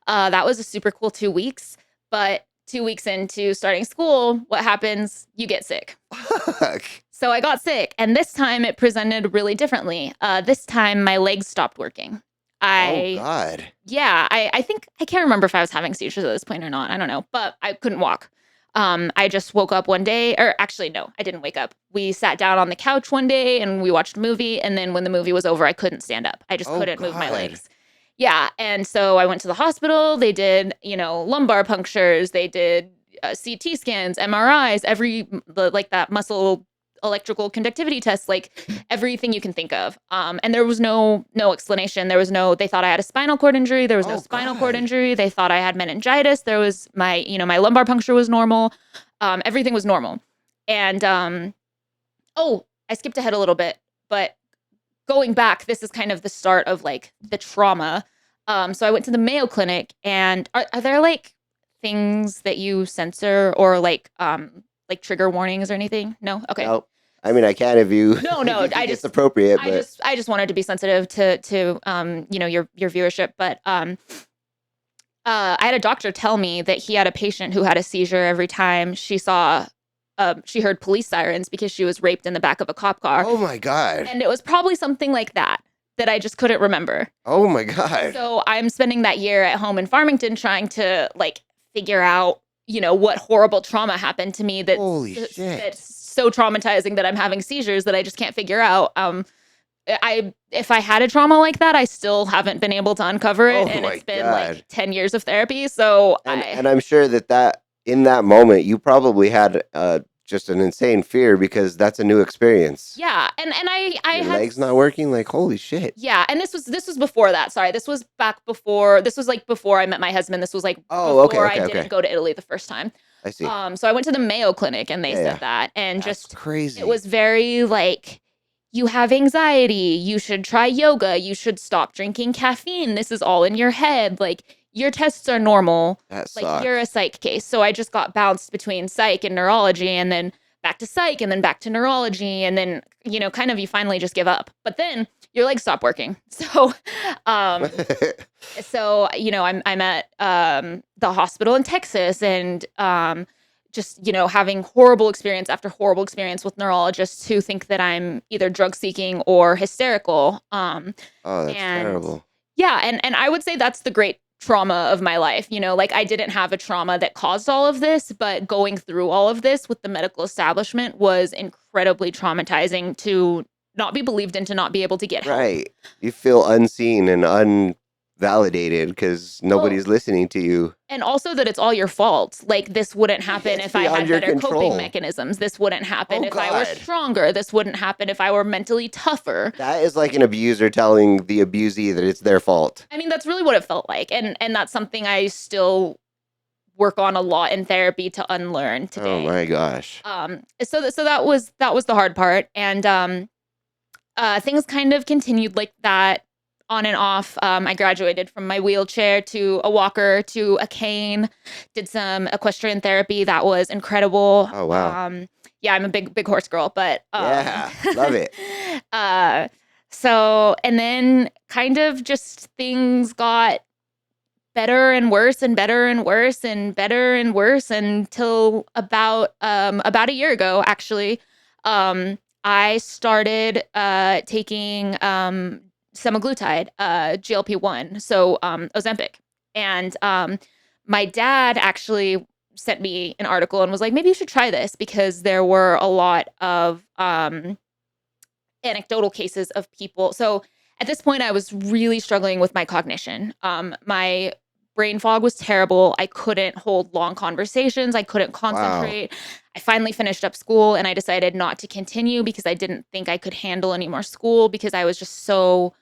That was a super cool 2 weeks, but 2 weeks into starting school, what happens? You get sick. Fuck. So I got sick, and this time it presented really differently. This time my legs stopped working. Oh God. I think I can't remember if I was having seizures at this point or not. I don't know, but I couldn't walk. I just woke up one day, or actually, no, I didn't wake up. We sat down on the couch one day and we watched a movie. And then when the movie was over, I couldn't stand up. I just Oh couldn't move my God. legs. Yeah. And so I went to the hospital. They did, lumbar punctures. They did CT scans, MRIs, like that muscle electrical conductivity tests, like everything you can think of. And there was no explanation. They thought I had a spinal cord injury. There was no Oh spinal cord God. injury. They thought I had meningitis. There was my lumbar puncture was normal. Everything was normal. And I skipped ahead a little bit, but going back, this is kind of the start of like the trauma. So I went to the Mayo Clinic, and are there like things that you censor or like trigger warnings or anything? No? Okay. Nope. I mean, I can if you No, if no. you think it's appropriate, but I just wanted to be sensitive to your viewership, but I had a doctor tell me that he had a patient who had a seizure every time she heard police sirens because she was raped in the back of a cop car. Oh my God. And it was probably something like that I just couldn't remember. Oh my God. So I'm spending that year at home in Farmington trying to like figure out, what horrible trauma happened to me Holy shit. that's so traumatizing that I'm having seizures that I just can't figure out. If I had a trauma like that, I still haven't been able to uncover it, Oh and my it's been God. like 10 years of therapy. So And I'm sure that in that moment you probably had just an insane fear because that's a new experience. yeah, and I Your had legs not working, like holy shit. yeah, and this was before that. Sorry, this was like before I met my husband. This was like Oh, okay, before I okay, didn't okay. go to Italy the first time. I see. So I went to the Mayo Clinic and they Yeah, said yeah. that, and That's just it crazy. was very like, you have anxiety, you should try yoga, you should stop drinking caffeine. This is all in your head. Like your tests are normal. That Like you're a sucks. psych case. So I just got bounced between psych and neurology, and then back to psych, and then back to neurology, and then kind of you finally just give up. But then your legs stop working. Um, I'm at the hospital in Texas, and just having horrible experience after horrible experience with neurologists who think that I'm either drug seeking or hysterical. Oh, that's And terrible. yeah, and I would say that's the great trauma of my life. Like I didn't have a trauma that caused all of this, but going through all of this with the medical establishment was incredibly traumatizing to not be believed in, to not be able to get help. Right. You feel unseen and unvalidated because Well, nobody's listening to you. and also that it's all your fault. Like this wouldn't happen It's if I beyond had your better coping control. mechanisms. This wouldn't happen Oh if I were God. stronger. This wouldn't happen if I were mentally tougher. That is like an abuser telling the abusee that it's their fault. I mean, that's really what it felt like. And that's something I still work on a lot in therapy to unlearn Oh today. my gosh. So that was the hard part. And things kind of continued like that on and off. I graduated from my wheelchair to a walker to a cane, did some equestrian therapy. That was incredible. Oh wow. Yeah, I'm a big horse girl, but Yeah. Love it. uh, so, and then kind of just things got better and worse and better and worse and better and worse until about a year ago, actually. I started taking semaglutide, GLP-1, so Ozempic. And my dad actually sent me an article and was like, maybe you should try this, because there were a lot of anecdotal cases of people. So at this point, I was really struggling with my cognition. My brain fog was terrible. I couldn't hold long conversations. I couldn't Wow. concentrate. I finally finished up school, and I decided not to continue because I didn't think I could handle any more school because I was just so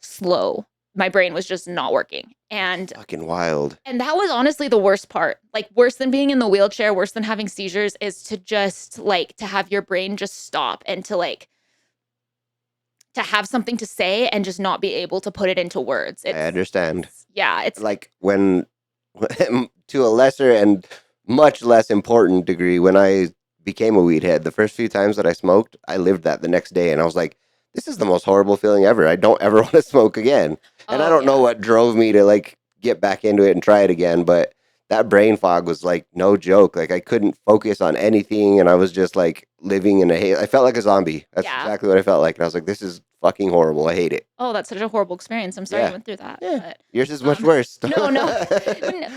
slow. My brain was just not working. And Fucking wild. and that was honestly the worst part. Like worse than being in the wheelchair, worse than having seizures, is to just like to have your brain just stop, and to have something to say and just not be able to put it into words. I understand. It's Like when, to a lesser and much less important degree, when I became a weed head, the first few times that I smoked, I lived that the next day, and I was like, this is the most horrible feeling ever. I don't ever want to smoke again. And I oh don't know yeah. what drove me to like get back into it and try it again, but that brain fog was like no joke. Like I couldn't focus on anything, and I was just like living in I felt like a zombie. That's Yeah. exactly what I felt like. And I was like, this is fucking horrible. I hate it. Oh, that's such a horrible experience. I'm sorry you Yeah. went through that. Yeah. But Yours is much worse. no.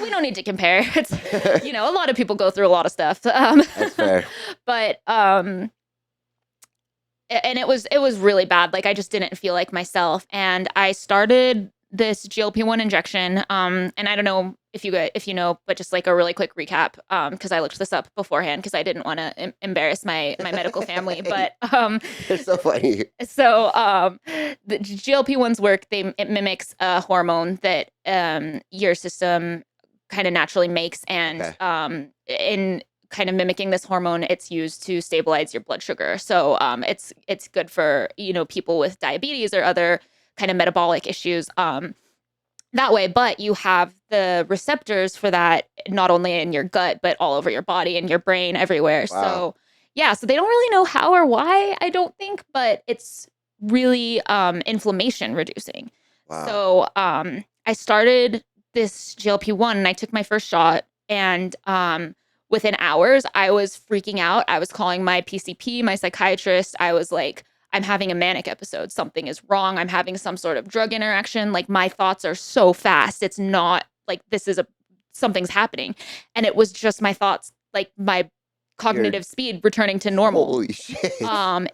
We don't need to compare. It's a lot of people go through a lot of stuff. That's fair. But and it was really bad. Like I just didn't feel like myself, and I started this GLP-1 injection. And I don't know if you know, but just like a really quick recap, because I looked this up beforehand because I didn't want to embarrass my medical family. But It's so funny. so the GLP-1s work. It mimics a hormone that your system kind of naturally makes, and Okay. in kind of mimicking this hormone, it's used to stabilize your blood sugar. So it's good for people with diabetes or other kind of metabolic issues that way. But you have the receptors for that not only in your gut but all over your body and your brain, everywhere. Wow. So yeah, so they don't really know how or why, I don't think, but it's really inflammation reducing. Wow. So I started this GLP-1 and I took my first shot, and within hours I was freaking out. I was calling my PCP, my psychiatrist. I was like, I'm having a manic episode. Something is wrong. I'm having some sort of drug interaction. Like my thoughts are so fast. It's not like something's happening. And it was just my thoughts, like my You're cognitive speed returning to normal. holy shit.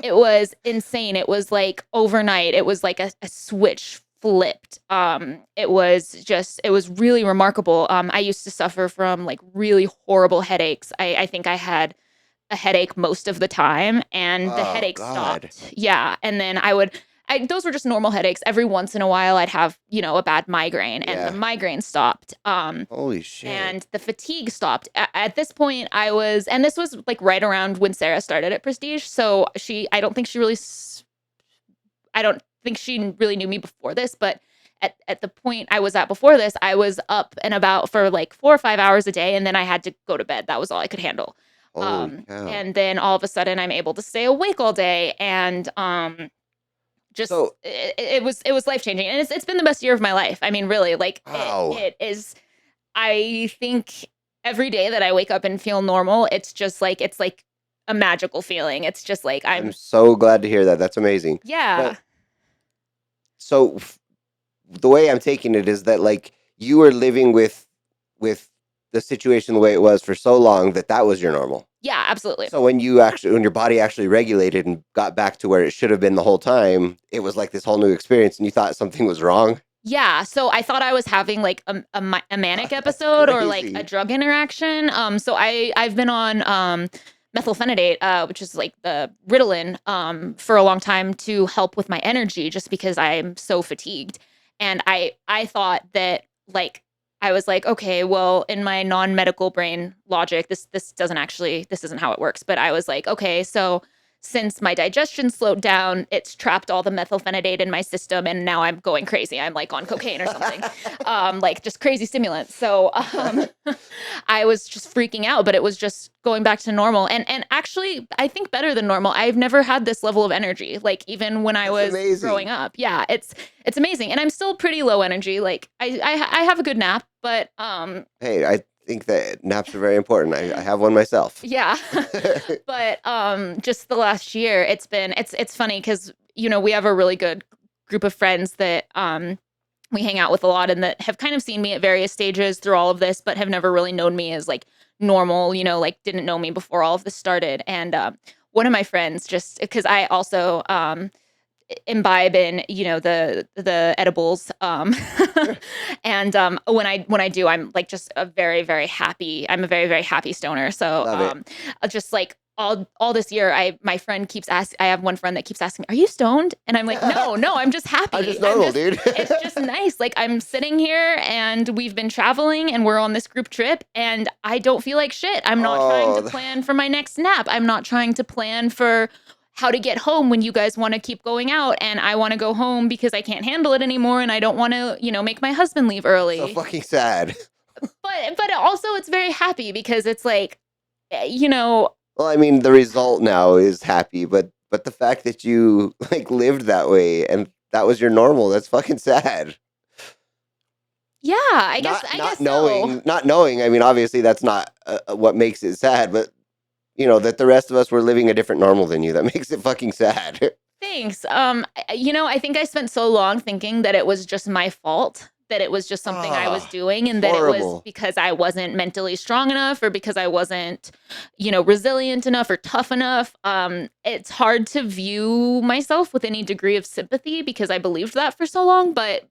It was insane. It was like overnight. It was like a switch flipped. It was really remarkable. I used to suffer from like really horrible headaches. I think I had a headache most of the time, and the Oh headache God. stopped. Yeah. And then those were just normal headaches. Every once in a while I'd have, a bad migraine, and the Yeah. migraine stopped. Holy shit. And the fatigue stopped. At this point, and this was like right around when Sarah started at Prestige. So I don't think she really knew me before this, but at the point I was at before this, I was up and about for like 4 or 5 hours a day, and then I had to go to bed. That was all I could handle. Holy cow. And then all of a sudden I'm able to stay awake all day, and just So it was life changing, and it's been the best year of my life. I mean, really, like wow. it is. I think every day that I wake up and feel normal, it's like a magical feeling. It's just like I'm so glad to hear that. That's amazing. yeah. But so the way I'm taking it is that like you were living with the situation the way it was for so long that was your normal. Yeah, absolutely. So when your body actually regulated and got back to where it should have been the whole time, it was like this whole new experience, and you thought something was wrong. Yeah, so I thought I was having like a manic episode or like Crazy. a drug interaction. So I've been on methylphenidate, which is like the Ritalin, for a long time to help with my energy, just because I'm so fatigued. And I thought that like I was like, okay, well, in my non-medical brain logic, this isn't how it works. But I was like, okay, so since my digestion slowed down, it's trapped all the methylphenidate in my system, and now I'm going crazy. I'm like on cocaine or something, like just crazy stimulants. So I was just freaking out, but it was just going back to normal. And actually, I think better than normal. I've never had this level of energy, like even when I That's was amazing. growing up. Yeah, it's amazing, and I'm still pretty low energy. Like I have a good nap, but Hey, I think that naps are very important. I have one myself. yeah. But just the last year it's funny because we have a really good group of friends that we hang out with a lot, and that have kind of seen me at various stages through all of this, but have never really known me as like normal, like didn't know me before all of this started. And one of my friends, just because I also imbibe in the edibles, and when I do, I'm like just a very, very happy stoner. So Love it. just like all this year, my friend keeps asking. I have one friend that keeps asking, "Are you stoned?" And I'm like, "No, I'm just happy. I'm just normal, dude. It's just nice. Like I'm sitting here, and we've been traveling, and we're on this group trip, and I don't feel like shit. I'm not trying to plan for my next nap. I'm not trying to plan for how to get home when you guys want to keep going out, and I want to go home because I can't handle it anymore, and I don't want to, make my husband leave early." So fucking sad. But also it's very happy because it's like, Well, I mean, the result now is happy, but the fact that you like lived that way and that was your normal, that's fucking sad. yeah, I guess so. Not knowing. I mean, obviously that's not what makes it sad, but that the rest of us were living a different normal than you. That makes it fucking sad. Thanks. I think I spent so long thinking that it was just my fault, that it was just something I was doing, and that it was horrible. because I wasn't mentally strong enough, or because I wasn't, resilient enough or tough enough. It's hard to view myself with any degree of sympathy because I believed that for so long, but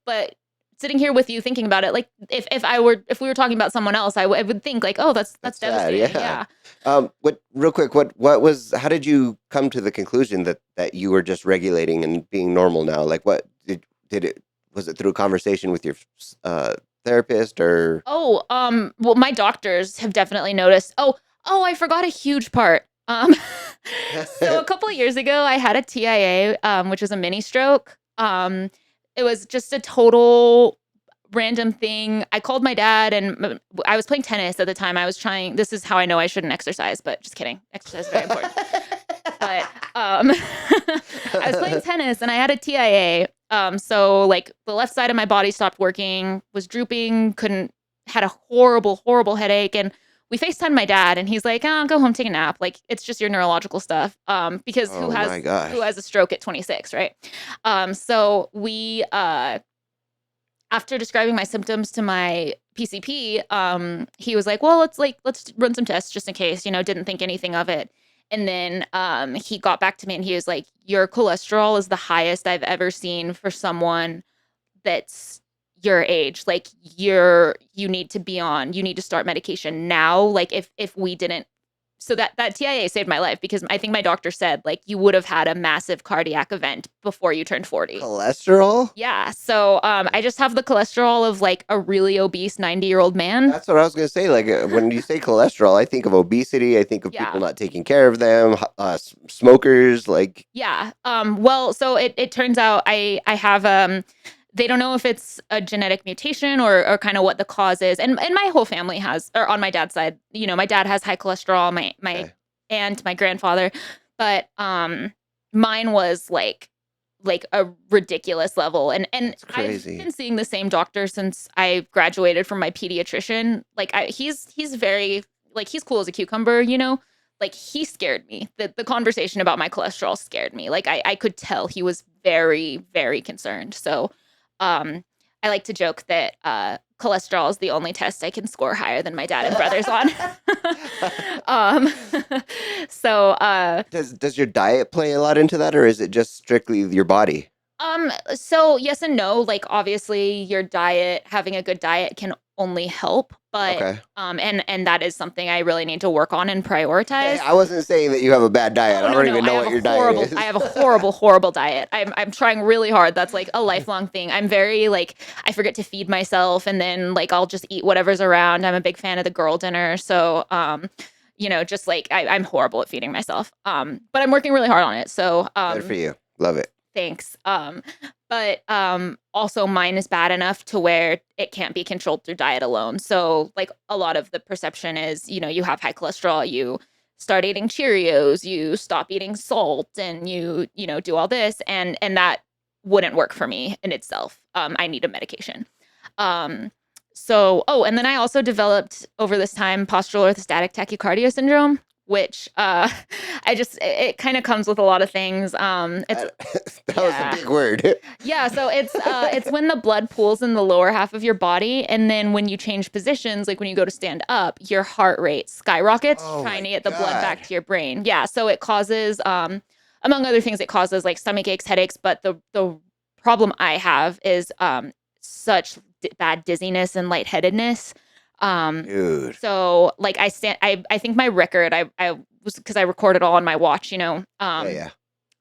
sitting here with you thinking about it, like if we were talking about someone else, I would think like, oh, that's sad, devastating. yeah. Yeah. Real quick, how did you come to the conclusion that you were just regulating and being normal now? Like, what was it through a conversation with your therapist or? Oh, well, my doctors have definitely noticed. Oh, I forgot a huge part. So a couple of years ago, I had a TIA, which is a mini stroke. It was just a total random thing. I called my dad, and I was playing tennis at the time. This is how I know I shouldn't exercise, but just kidding. Exercise is very important. But I was playing tennis, and I had a TIA. So like the left side of my body stopped working, was drooping, had a horrible, horrible headache. And we FaceTimed my dad and he's like, oh, go home, take a nap. Like it's just your neurological stuff. Because Oh my who gosh. has a stroke at 26, right? So we after describing my symptoms to my PCP, he was like, well, let's run some tests just in case, didn't think anything of it. And then he got back to me and he was like, your cholesterol is the highest I've ever seen for someone that's your age. Like you need to start medication now. Like if we didn't, so that TIA saved my life because I think my doctor said like you would have had a massive cardiac event before you turned 40. Cholesterol? Yeah. So I just have the cholesterol of like a really obese 90-year-old man. That's what I was going to say. Like when you say cholesterol, I think of obesity. I think of people Yeah. not taking care of them, smokers. Like, Yeah. Well, so it turns out I have they don't know if it's a genetic mutation or kind of what the cause is. And my whole family has, or on my dad's side, my dad has high cholesterol, my okay, aunt, my grandfather, but mine was like a ridiculous level. And that's I've crazy. been seeing the same doctor since I graduated from my pediatrician. Like he's very like he's cool as a cucumber. Like he scared me. The conversation about my cholesterol scared me. Like I could tell he was very, very concerned. So um I like to joke that cholesterol is the only test I can score higher than my dad and brothers on. um so Does your diet play a lot into that, or is it just strictly your body? so yes and no. Like obviously your diet, having a good diet can only help, but Okay. and that is something I really need to work on and Hey, prioritize. I wasn't saying that you have a bad diet. Oh I no, don't no, even know what your diet I is. have a horrible, horrible diet. I'm trying really hard. That's like a lifelong thing. I'm very like I forget to feed myself and then like I'll just eat whatever's around. I'm a big fan of the girl dinner. So just like I'm horrible at feeding myself. But I'm working really hard on it. So Good for you. Love it. thanks. But also mine is bad enough to where it can't be controlled through diet alone. So like a lot of the perception is, you have high cholesterol, you start eating Cheerios, you stop eating salt, and you do all this, and that wouldn't work for me in itself. I need a medication. Um, and then I also developed over this time postural orthostatic tachycardia syndrome, which it kind of comes with a lot of things. It's That, that was a yeah. big word. Yeah, so it's when the blood pools in the lower half of your body, and then when you change positions, like when you go to stand up, your heart rate skyrockets Oh trying my to get the blood God. back to your brain. Yeah, so it causes among other things it causes like stomach aches, headaches, but the problem I have is such bad dizziness and lightheadedness. Um Dude. so like I think my record I was because I recorded all on my watch, Yeah, yeah.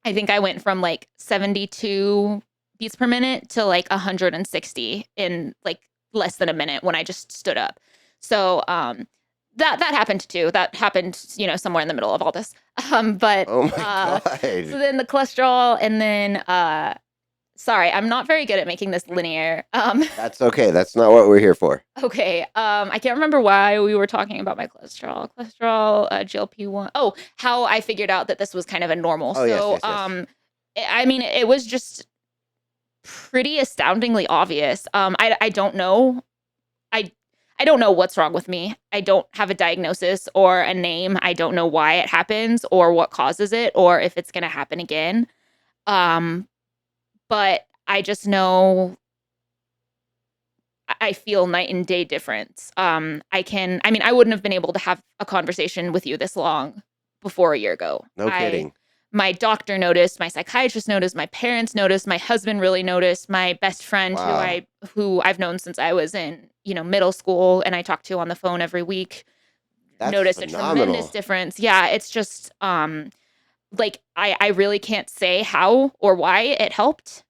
I think I went from like 72 beats per minute to like 160 in like less than a minute when I just stood up. So that happened too. That happened, somewhere in the middle of all this. But Oh my God. so then the cholesterol and then sorry, I'm not very good at making this linear. That's okay. That's not what we're here for. Okay. I can't remember why we were talking about my cholesterol, GLP-1. Oh, how I figured out that this was kind of a normal. Oh, yes, So, yes, yes. I mean, it was just pretty astoundingly obvious. I don't know. I I don't know what's wrong with me. I don't have a diagnosis or a name. I don't know why it happens or what causes it or if it's going to happen again. Um, but I just know I feel night and day difference. I mean, I wouldn't have been able to have a conversation with you this long before a year ago. No kidding. My doctor noticed, my psychiatrist noticed, my parents noticed, my husband really noticed, my best friend Wow. who I've known since I was in, middle school and I talk to on the phone every week, That's noticed a tremendous phenomenal. difference. Yeah, it's just like I really can't say how or why it helped.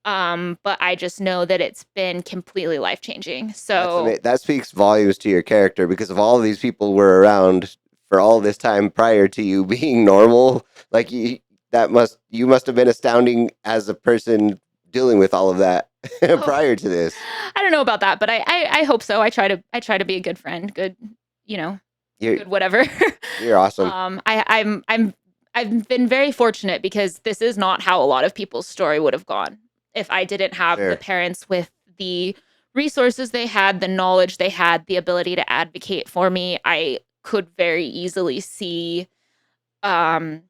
But I just know that it's been completely life-changing. So, That speaks volumes to your character because if all of these people were around for all this time prior to you being normal, like you must have been astounding as a person dealing with all of that oh, prior to this. I don't know about that, but I hope so. I try to be a good friend, good, you know, You're good whatever. you're awesome. I've been very fortunate because this is not how a lot of people's story would have gone. if I didn't have the Sure. parents with the resources they had, the knowledge they had, the ability to advocate for me, I could very easily see, um,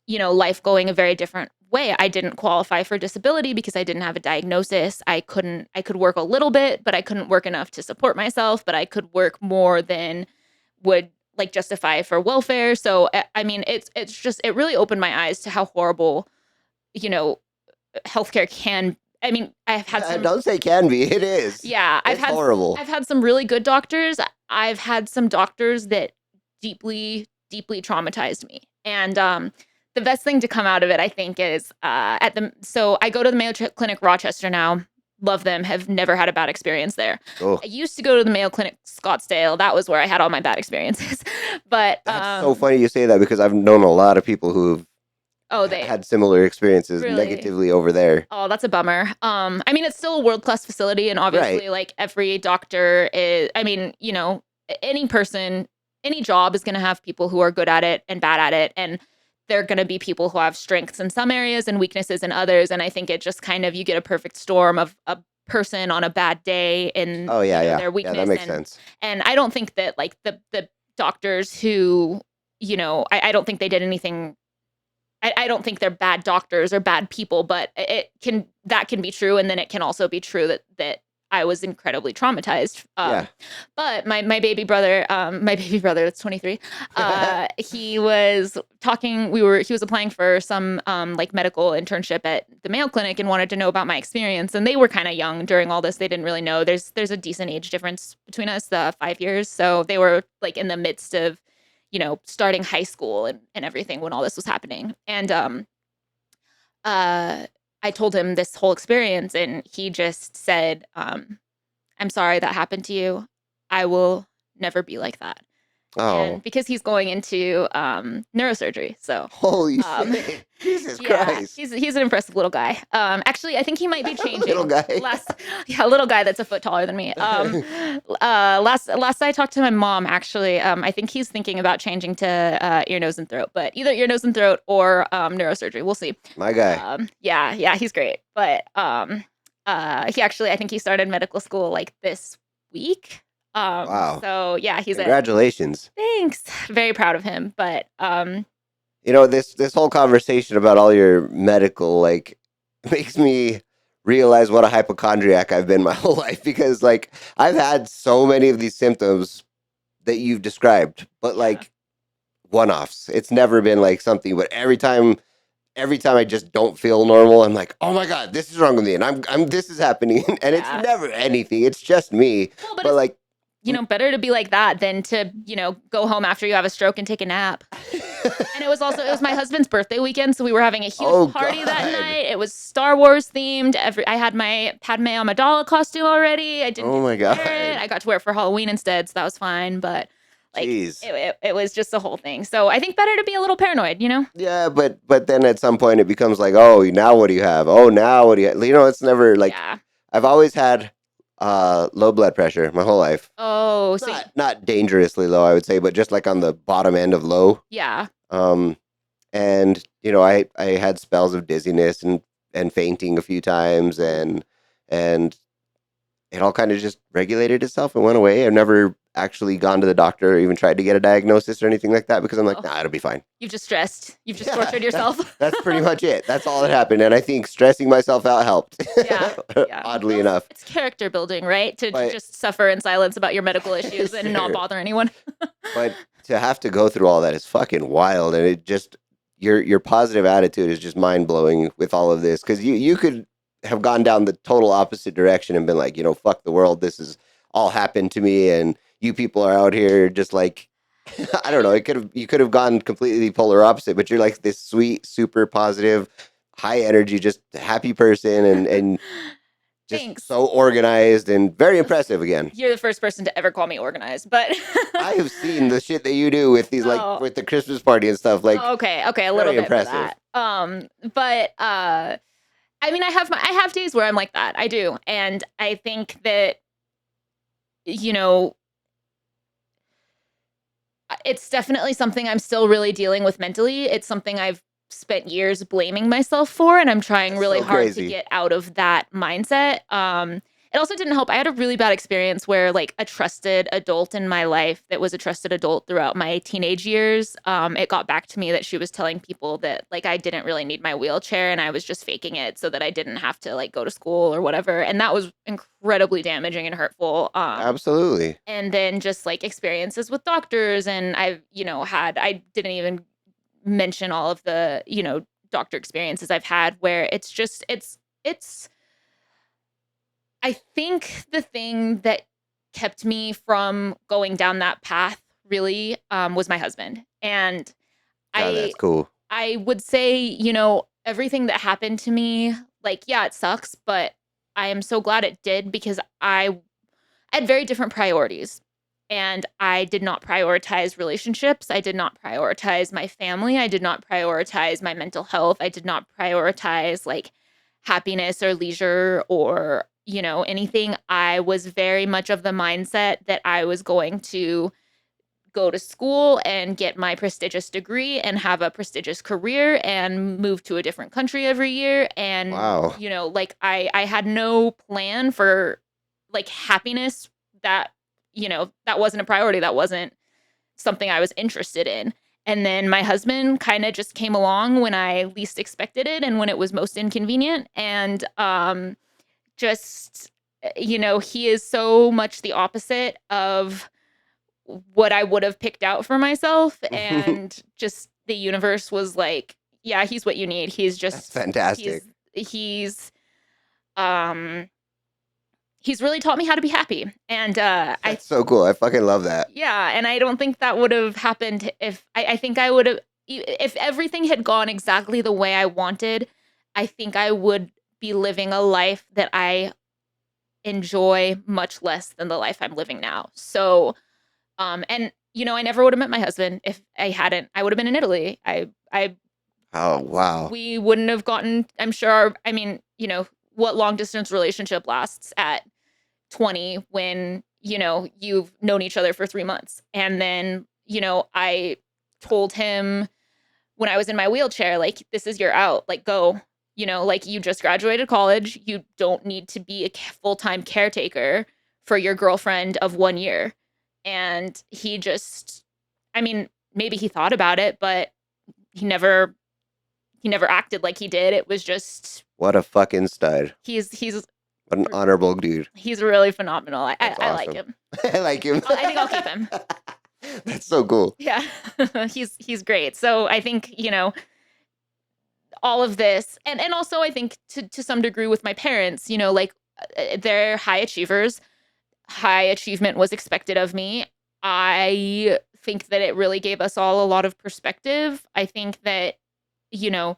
life going a very different way. I didn't qualify for disability because I didn't have a diagnosis. I could work a little bit, but I couldn't work enough to support myself, but I could work more than would like justify for welfare. So I mean, it's just it really opened my eyes to how horrible, you know, healthcare can. I mean, I've had some Don't say can be. It is. yeah, It's horrible. I've had some really good doctors. I've had some doctors that deeply traumatized me. And the best thing to come out of it, I think, is so I go to the Clinic Rochester now. Love them. Have never had a bad experience there. Oh, I used to go to the Mayo Clinic Scottsdale. That was where I had all my bad experiences. But that's so funny you say that because I've known a lot of people who've oh, they had similar experiences really. negatively over there. Oh, that's a bummer. I mean, it's still a world-class facility, and Right. obviously, like every doctor is, I mean, any person, any job is going to have people who are good at it and bad at it, and they're going to be people who have strengths in some areas and weaknesses in others. And I think it just kind of you get a perfect storm of a person on a bad day and Oh yeah, yeah. their Yeah, that weakness, makes sense. and I don't think that like the doctors who I don't think they did anything. I don't think they're bad doctors or bad people, but that can be true, and then it can also be true that I was incredibly traumatized. Yeah. But my baby brother that's 23, he was talking. He was applying for some like medical internship at the Mayo Clinic and wanted to know about my experience. And they were kind of young during all this; they didn't really know. There's a decent age difference between us, 5 years, so they were like in the midst of starting high school and everything when all this was happening. And uh, I told him this whole experience, and he just said, I'm sorry that happened to you. I will never be like that. Oh, And because he's going into neurosurgery, so holy um, shit! Jesus yeah, Christ! he's an impressive little guy. Actually, I think he might be Little changing. guy. Yeah, little guy that's a foot taller than me. Last I talked to my mom, actually, I think he's thinking about changing to ear, nose, and throat, but either ear, nose, and throat or neurosurgery. We'll see. My guy. Yeah, he's great. But he actually, I think he started medical school like this week. Wow. So yeah, he's a Congratulations. thanks. Very proud of him. But This whole conversation about all your medical like makes me realize what a hypochondriac I've been my whole life because like I've had so many of these symptoms that you've described, but yeah, like one-offs. It's never been like something, but every time I just don't feel normal, I'm like, "Oh my god, this is wrong with me." And I'm this is happening and it's yeah. never anything. It's just me. Well, but But it's like better to be like that than to, go home after you have a stroke and take a nap. And it was my husband's birthday weekend, so we were having a huge oh party that god. night. It was Star Wars themed. I had my Padme Amidala costume already. I didn't Oh get my to wear it. god. I got to wear it for Halloween instead, so that was fine. But like Jeez. it was just the whole thing. So I think better to be a little paranoid, you know? Yeah, but then at some point it becomes like, oh, now what do you have? Oh, now what do you? It's never like Yeah. I've always had low blood pressure my whole life. Oh, so Not dangerously low, I would say, but just like on the bottom end of low. yeah. Um, and I had spells of dizziness and fainting a few times, and it all kind of just regulated itself and went away. I've never actually gone to the doctor or even tried to get a diagnosis or anything like that because I'm like, Oh, nah, it'll be fine. you've just stressed. You've just Yeah, tortured that's yourself. that's pretty much it. That's all that happened, and I think stressing myself out helped. Yeah. Yeah. Oddly Well, enough, it's character building, right? To but just suffer in silence about your medical issues and not sure. bother anyone. But to have to go through all that is fucking wild, and it just your positive attitude is just mind blowing with all of this because you could have gone down the total opposite direction and been like, fuck the world. This is all happened to me, and you people are out here just like I don't know. You could have gone completely polar opposite, but you're like this sweet, super positive, high energy, just happy person, and just Thanks. so organized and very impressive again. You're the first person to ever call me organized, but I have seen the shit that you do with these like oh, with the Christmas party and stuff. Like okay, a little very bit for impressive. that. But I mean, I have days where I'm like that. I do, and I think that you know it's definitely something I'm still really dealing with mentally. It's something I've spent years blaming myself for, and I'm trying That's really so hard to crazy. get out of that mindset. It also didn't help. I had a really bad experience where like a trusted adult in my life that was a trusted adult throughout my teenage years, it got back to me that she was telling people that like I didn't really need my wheelchair and I was just faking it so that I didn't have to like go to school or whatever. And that was incredibly damaging and hurtful. Absolutely. And then just like experiences with doctors, and I've, I didn't even mention all of the, doctor experiences I've had where it's just it's I think the thing that kept me from going down that path really was my husband. And God, I that's cool. I would say, everything that happened to me, like, yeah, it sucks, but I am so glad it did because I had very different priorities. And I did not prioritize relationships. I did not prioritize my family. I did not prioritize my mental health. I did not prioritize like happiness or leisure or, anything. I was very much of the mindset that I was going to go to school and get my prestigious degree and have a prestigious career and move to a different country every year. And, Wow. like I had no plan for like happiness that, that wasn't a priority. That wasn't something I was interested in. And then my husband kind of just came along when I least expected it and when it was most inconvenient. And just, he is so much the opposite of what I would have picked out for myself. And just the universe was like, yeah, he's what you need. That's fantastic. He's um he's really taught me how to be happy. And That's so cool. I fucking love that. yeah, and I don't think that would have happened if I think I would have if everything had gone exactly the way I wanted, I think I would be living a life that I enjoy much less than the life I'm living now. So and I never would have met my husband if I hadn't. I would have been in Italy. I Oh, wow. We wouldn't have gotten, I'm sure, I mean, what long distance relationship lasts at 20 when, you've known each other for 3 months. And then, I told him when I was in my wheelchair, like, this is your out, like, go, like, you just graduated college. You don't need to be a full-time caretaker for your girlfriend of 1 year. And he just, I mean, maybe he thought about it, but he never acted like he did. It was just What a fucking stud. he's What an honorable dude. he's really phenomenal. That's I like awesome. him. I like him. I think I'll keep him. That's so cool. Yeah. He's great. So I think, all of this, and also I think to some degree with my parents, like they're high achievers. High achievement was expected of me. I think that it really gave us all a lot of perspective. I think that, you know,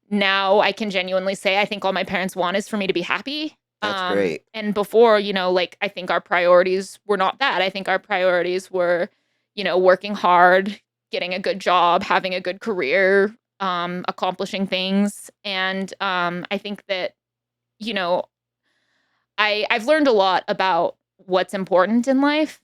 now I can genuinely say I think all my parents want is for me to be happy. That's great. And before, like I think our priorities were not that. I think our priorities were, working hard, getting a good job, having a good career, accomplishing things. And I think that, you know, I've learned a lot about what's important in life.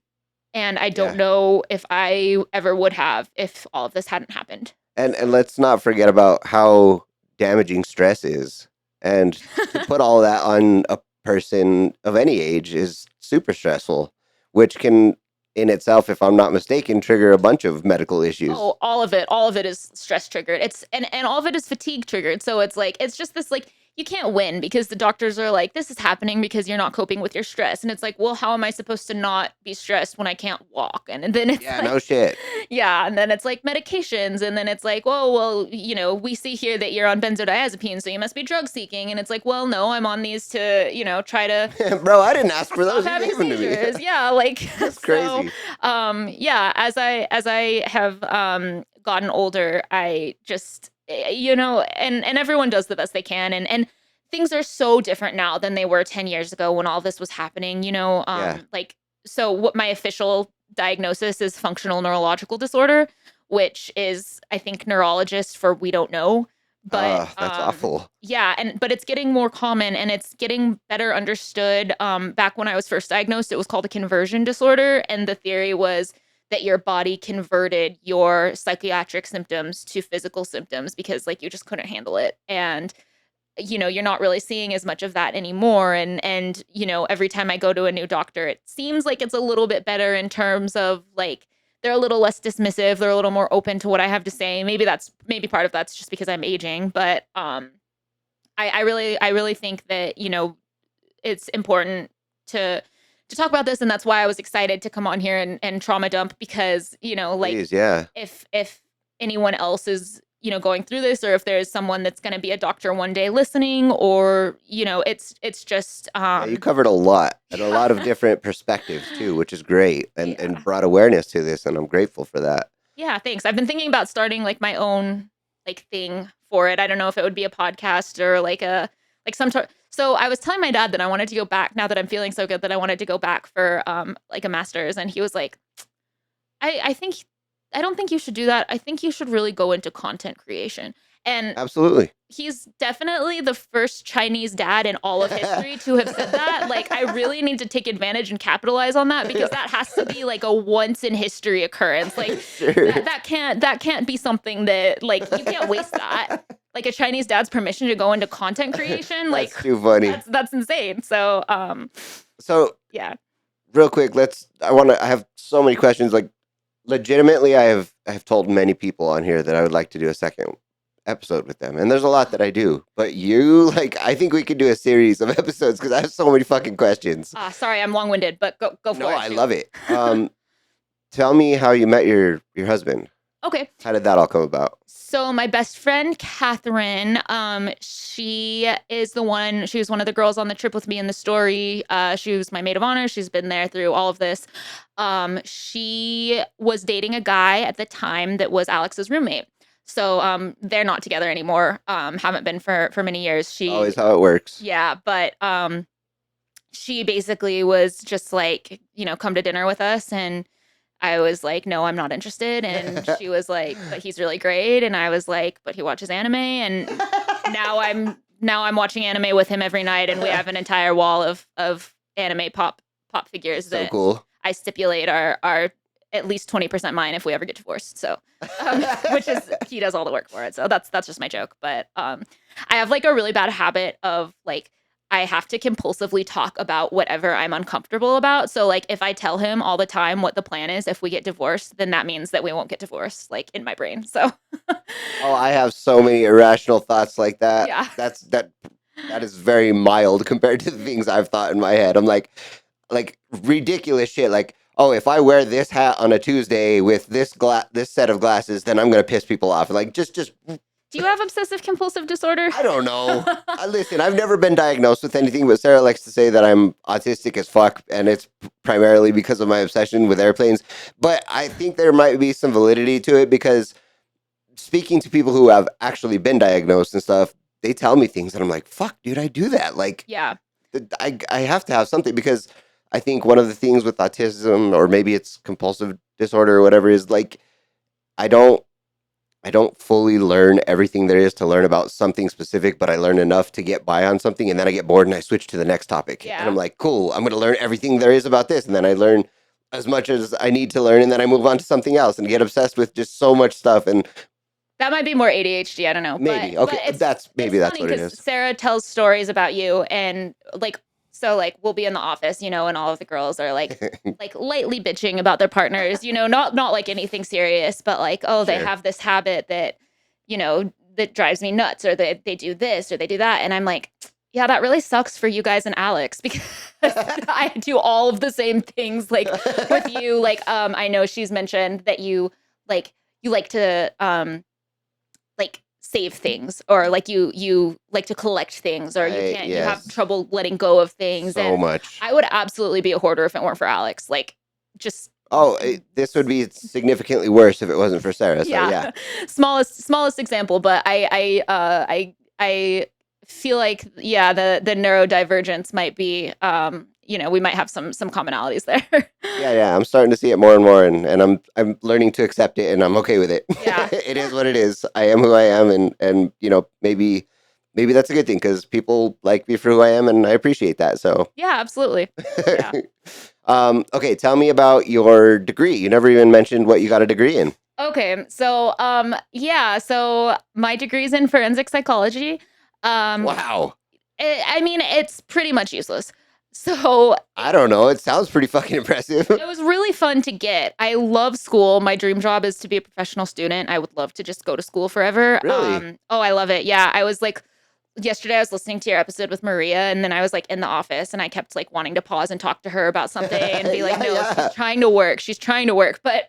And I don't Yeah. know if I ever would have if all of this hadn't happened. And let's not forget about how damaging stress is. And to put all that on a person of any age is super stressful, which can in itself, if I'm not mistaken, trigger a bunch of medical issues. Oh, all of it is stress triggered. It's and all of it is fatigue triggered. So it's like it's just this like you can't win because the doctors are like this is happening because you're not coping with your stress. And it's like, well, how am I supposed to not be stressed when I can't walk? And then it's Yeah, like no shit. yeah, and then it's like medications and then it's like, well, we see here that you're on benzodiazepines, so you must be drug seeking. And it's like, well, no, I'm on these to, try to Bro, I didn't ask for stop those. You having gave them to me. seizures. Yeah, like That's so crazy. yeah, as I have gotten older, I just and everyone does the best they can, and things are so different now than they were 10 years ago when all this was happening, Yeah. like so what my official diagnosis is functional neurological disorder, which is I think neurologist for we don't know. But That's awful. yeah, but it's getting more common and it's getting better understood. Back when I was first diagnosed, it was called a conversion disorder, and the theory was that your body converted your psychiatric symptoms to physical symptoms because like you just couldn't handle it. And you're not really seeing as much of that anymore. And every time I go to a new doctor, it seems like it's a little bit better in terms of like they're a little less dismissive, they're a little more open to what I have to say. Maybe part of that's just because I'm aging, but I really think that it's important to talk about this, and that's why I was excited to come on here and trauma dump because like Please, yeah. if anyone else is going through this, or if there's someone that's going to be a doctor one day listening, or it's just Yeah, you covered a lot and a lot of different perspectives too, which is great, and brought awareness to this, and I'm grateful for that. Yeah, thanks. I've been thinking about starting like my own like thing for it. I don't know if it would be a podcast or like some sort. So I was telling my dad that I wanted to go back now that I'm feeling so good that I wanted to go back for like a master's, and he was like, I don't think you should do that. I think you should really go into content creation. And Absolutely. he's definitely the first Chinese dad in all of history to have said that. Like, I really need to take advantage and capitalize on that because that has to be like a once in history occurrence. Like Sure. that can't be something that like you can't waste that. Like a Chinese dad's permission to go into content creation. Like That's too funny. that's insane. So So yeah. real quick, I have so many questions. Like legitimately, I have told many people on here that I would like to do a second episode with them, and there's a lot that I do, but I think we could do a series of episodes because I have so many fucking questions. Sorry, I'm long-winded, but go for it. No, I love it. Tell me how you met your husband. Okay. How did that all come about? So my best friend Catherine, she was one of the girls on the trip with me in the story. She was my maid of honor. She's been there through all of this. She was dating a guy at the time that was Alex's roommate. So they're not together anymore. Haven't been for many years. Always how it works. Yeah, but she basically was just like, come to dinner with us, and I was like, no, I'm not interested. And she was like, but he's really great. And I was like, but he watches anime. And now I'm watching anime with him every night, and we have an entire wall of anime pop figures So that cool. I stipulate are at least 20% mine if we ever get divorced. So, which is he does all the work for it. So that's just my joke. But I have like a really bad habit of like I have to compulsively talk about whatever I'm uncomfortable about. So like if I tell him all the time what the plan is if we get divorced, then that means that we won't get divorced, like in my brain. So Oh, I have so many irrational thoughts like that. Yeah. That is very mild compared to the things I've thought in my head. I'm like ridiculous shit. Like, oh, if I wear this hat on a Tuesday with this set of glasses, then I'm gonna piss people off. Like, just do you have obsessive compulsive disorder? I don't know. Listen, I've never been diagnosed with anything, but Sarah likes to say that I'm autistic as fuck, and it's primarily because of my obsession with airplanes. But I think there might be some validity to it because speaking to people who have actually been diagnosed and stuff, they tell me things that I'm like, fuck, dude, I do that. Like, Yeah. I have to have something because I think one of the things with autism, or maybe it's compulsive disorder or whatever, is like, I don't fully learn everything there is to learn about something specific, but I learn enough to get by on something, and then I get bored and I switch to the next topic. Yeah. And I'm like, cool, I'm going to learn everything there is about this, and then I learn as much as I need to learn, and then I move on to something else and get obsessed with just so much stuff. And that might be more ADHD. I don't know. maybe But okay, it's that's what it is. Sarah tells stories about you, and like so like we'll be in the office, and all of the girls are like lightly bitching about their partners, not like anything serious, but like, oh, they Sure. have this habit that, that drives me nuts, or they do this or they do that. And I'm like, yeah, that really sucks for you guys and Alex because I do all of the same things like with you. Like, I know she's mentioned that you like to like save things, or like you like to collect things, or you have trouble letting go of things. So much. I would absolutely be a hoarder if it weren't for Alex. Like, just this would be significantly worse if it wasn't for Sarah. So yeah. smallest example, but I feel like the neurodivergence might be we might have some commonalities there. Yeah, I'm starting to see it more and more, and I'm learning to accept it, and I'm okay with it. Yeah. It is what it is. I am who I am, and maybe that's a good thing because people like me for who I am, and I appreciate that. So Yeah, absolutely. Yeah. Okay, tell me about your degree. You never even mentioned what you got a degree in. Okay, so yeah, so my degree's in forensic psychology. Um, Wow. I mean, it's pretty much useless. So I don't know. It sounds pretty fucking impressive. it was really fun to get. I love school. My dream job is to be a professional student. I would love to just go to school forever. Really? Oh, I love it. Yeah, I was like yesterday I was listening to your episode with Maria and then I was like in the office and I kept like wanting to pause and talk to her about something and be like, Yeah, no, yeah. she's trying to work. She's trying to work. But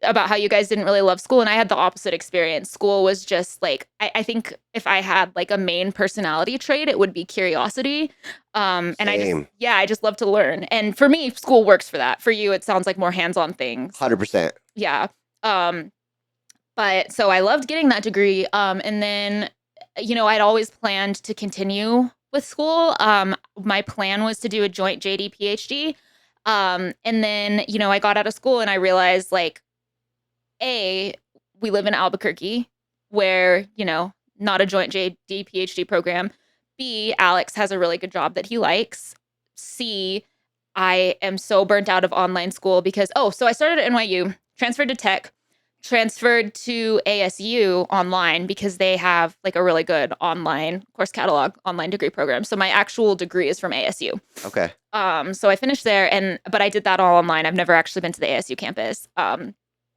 about how you guys didn't really love school and I had the opposite experience. School was just like I think if I had like a main personality trait, it would be curiosity. And Same. I just love to learn. And for me, school works for that. For you, it sounds like more hands-on things. 100%. Yeah. Um, but so I loved getting that degree. And then, I'd always planned to continue with school. My plan was to do a joint JD PhD. And then, I got out of school and I realized like, A, we live in Albuquerque where, not a joint JD PhD program. B, Alex has a really good job that he likes. C, I am so burnt out of online school because, so I started at NYU, transferred to tech, transferred to ASU online because they have like a really good online course catalog, online degree program. So my actual degree is from ASU. Okay. So I finished there but I did that all online. I've never actually been to the ASU campus.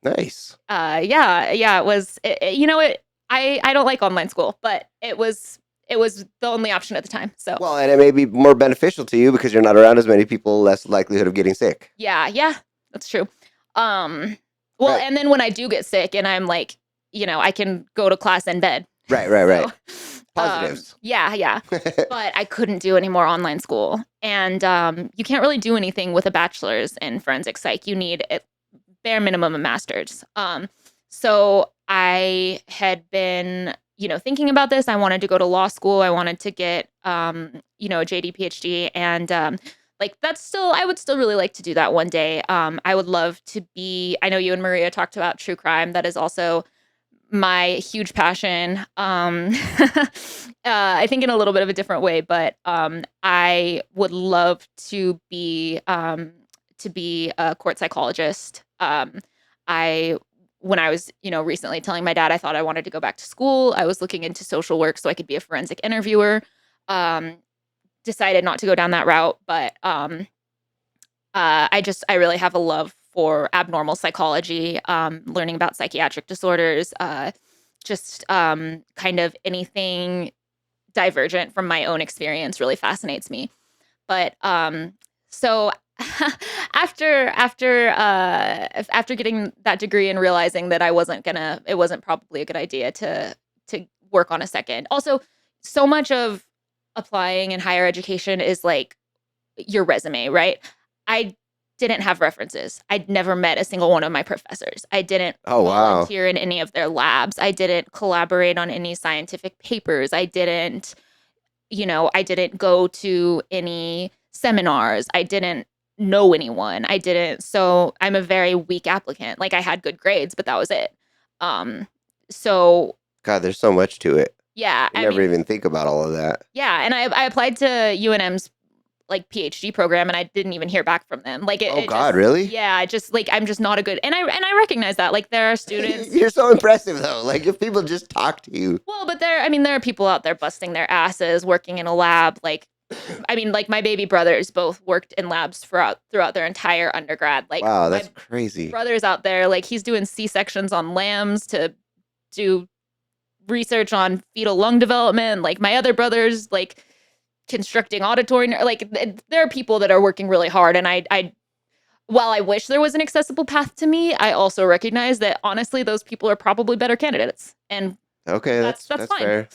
Nice. Yeah, it was, I don't like online school, but it was the only option at the time. So Well, and it may be more beneficial to you because you're not around as many people, less likelihood of getting sick. yeah, that's true. Well, Right. and then when I do get sick and I'm like, I can go to class in bed. Right. So, Positives. yeah. But I couldn't do any more online school. And you can't really do anything with a bachelor's in forensic psych. You need a bare minimum a master's. So I had been, thinking about this. I wanted to go to law school. I wanted to get, a JD PhD. And like I would still really like to do that one day. I would love to I know you and Maria talked about true crime. That is also my huge passion. I think in a little bit of a different way, but I would love to be a court psychologist. I When I was, recently telling my dad I thought I wanted to go back to school, I was looking into social work so I could be a forensic interviewer. Decided not to go down that route, but I really have a love for abnormal psychology, learning about psychiatric disorders, just kind of anything divergent from my own experience really fascinates me. But so after getting that degree and realizing that it wasn't probably a good idea to work on a second. Also, so much of applying in higher education is like your resume, right? I didn't have references. I'd never met a single one of my professors. I didn't Oh, wow. volunteer in any of their labs. I didn't collaborate on any scientific papers. I didn't go to any seminars. I didn't know anyone. So I'm a very weak applicant. Like I had good grades, but that was it. So God, there's so much to it. yeah, I never even think about all of that. yeah. And I applied to UNM's like PhD program and I didn't even hear back from them. Like Oh, God, really? yeah, just like I'm just not a good and I recognize that. Like there are students. You're so impressive, though. Like, if people just talk to you. Well, but there are people out there busting their asses, working in a lab. Like my baby brothers both worked in labs throughout their entire undergrad. Like Wow, my that's crazy. brother's out there, like he's doing C-sections on lambs to do research on fetal lung development. Like my other brothers, like constructing auditory, like there are people that are working really hard. And while I wish there was an accessible path to me, I also recognize that honestly, those people are probably better candidates. And Okay, that's fine. fair.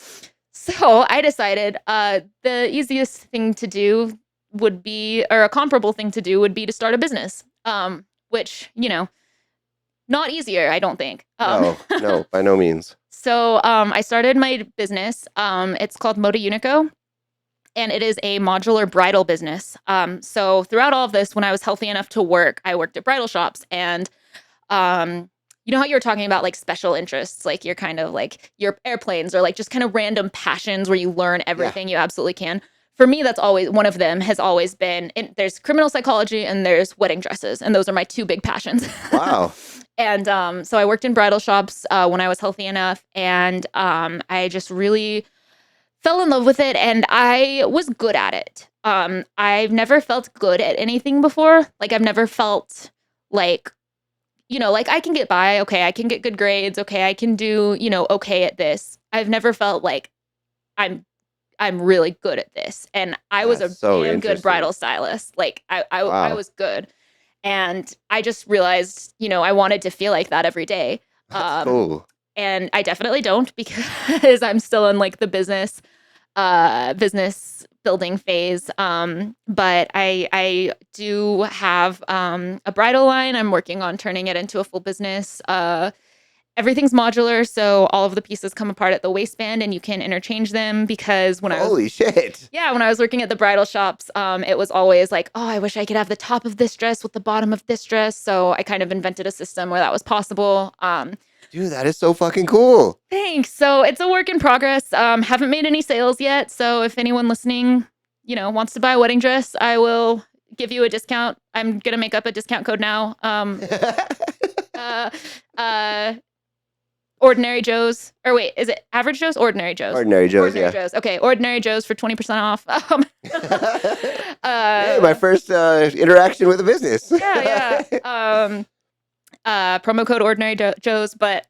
So I decided the easiest thing to do would be, or a comparable thing to do would be to start a business, which, not easier, I don't think. No, by no means. So I started my business. It's called ModaUnico, and it is a modular bridal business. So throughout all of this, when I was healthy enough to work, I worked at bridal shops. And you know how you were talking about like special interests, like you're kind of like your airplanes or like just kind of random passions where you learn everything you absolutely can. for me, that's always one of them has always been. There's criminal psychology and there's wedding dresses, and those are my two big passions. Wow. And so I worked in bridal shops when I was healthy enough, and I just really fell in love with it, and I was good at it. I've never felt good at anything before. Like I've never felt like, like I can get by. Okay, I can get good grades. Okay, I can do, okay at this. I've never felt like I'm I'm really good at this. And I was a That's so damn good interesting. bridal stylist. Like I Wow. was good. And I just realized, I wanted to feel like that every day. That's Um, cool. and I definitely don't because I'm still in like the business building phase. But I do have a bridal line. I'm working on turning it into a full business. Everything's modular, so all of the pieces come apart at the waistband and you can interchange them because Holy shit. when I was working at the bridal shops, it was always like, oh, I wish I could have the top of this dress with the bottom of this dress. So I kind of invented a system where that was possible. Dude, that is so fucking cool. Thanks. So it's a work in progress. Haven't made any sales yet. So if anyone listening, wants to buy a wedding dress, I will give you a discount. I'm gonna make up a discount code now. Uh, uh, Ordinary Joe's, or wait, is it Average Joe's? Ordinary Joe's. Ordinary Joe's, Ordinary yeah. Joe's. Okay, Ordinary Joe's for 20% off. Hey, my first interaction with a business. Yeah, yeah. Promo code Ordinary Joe's, but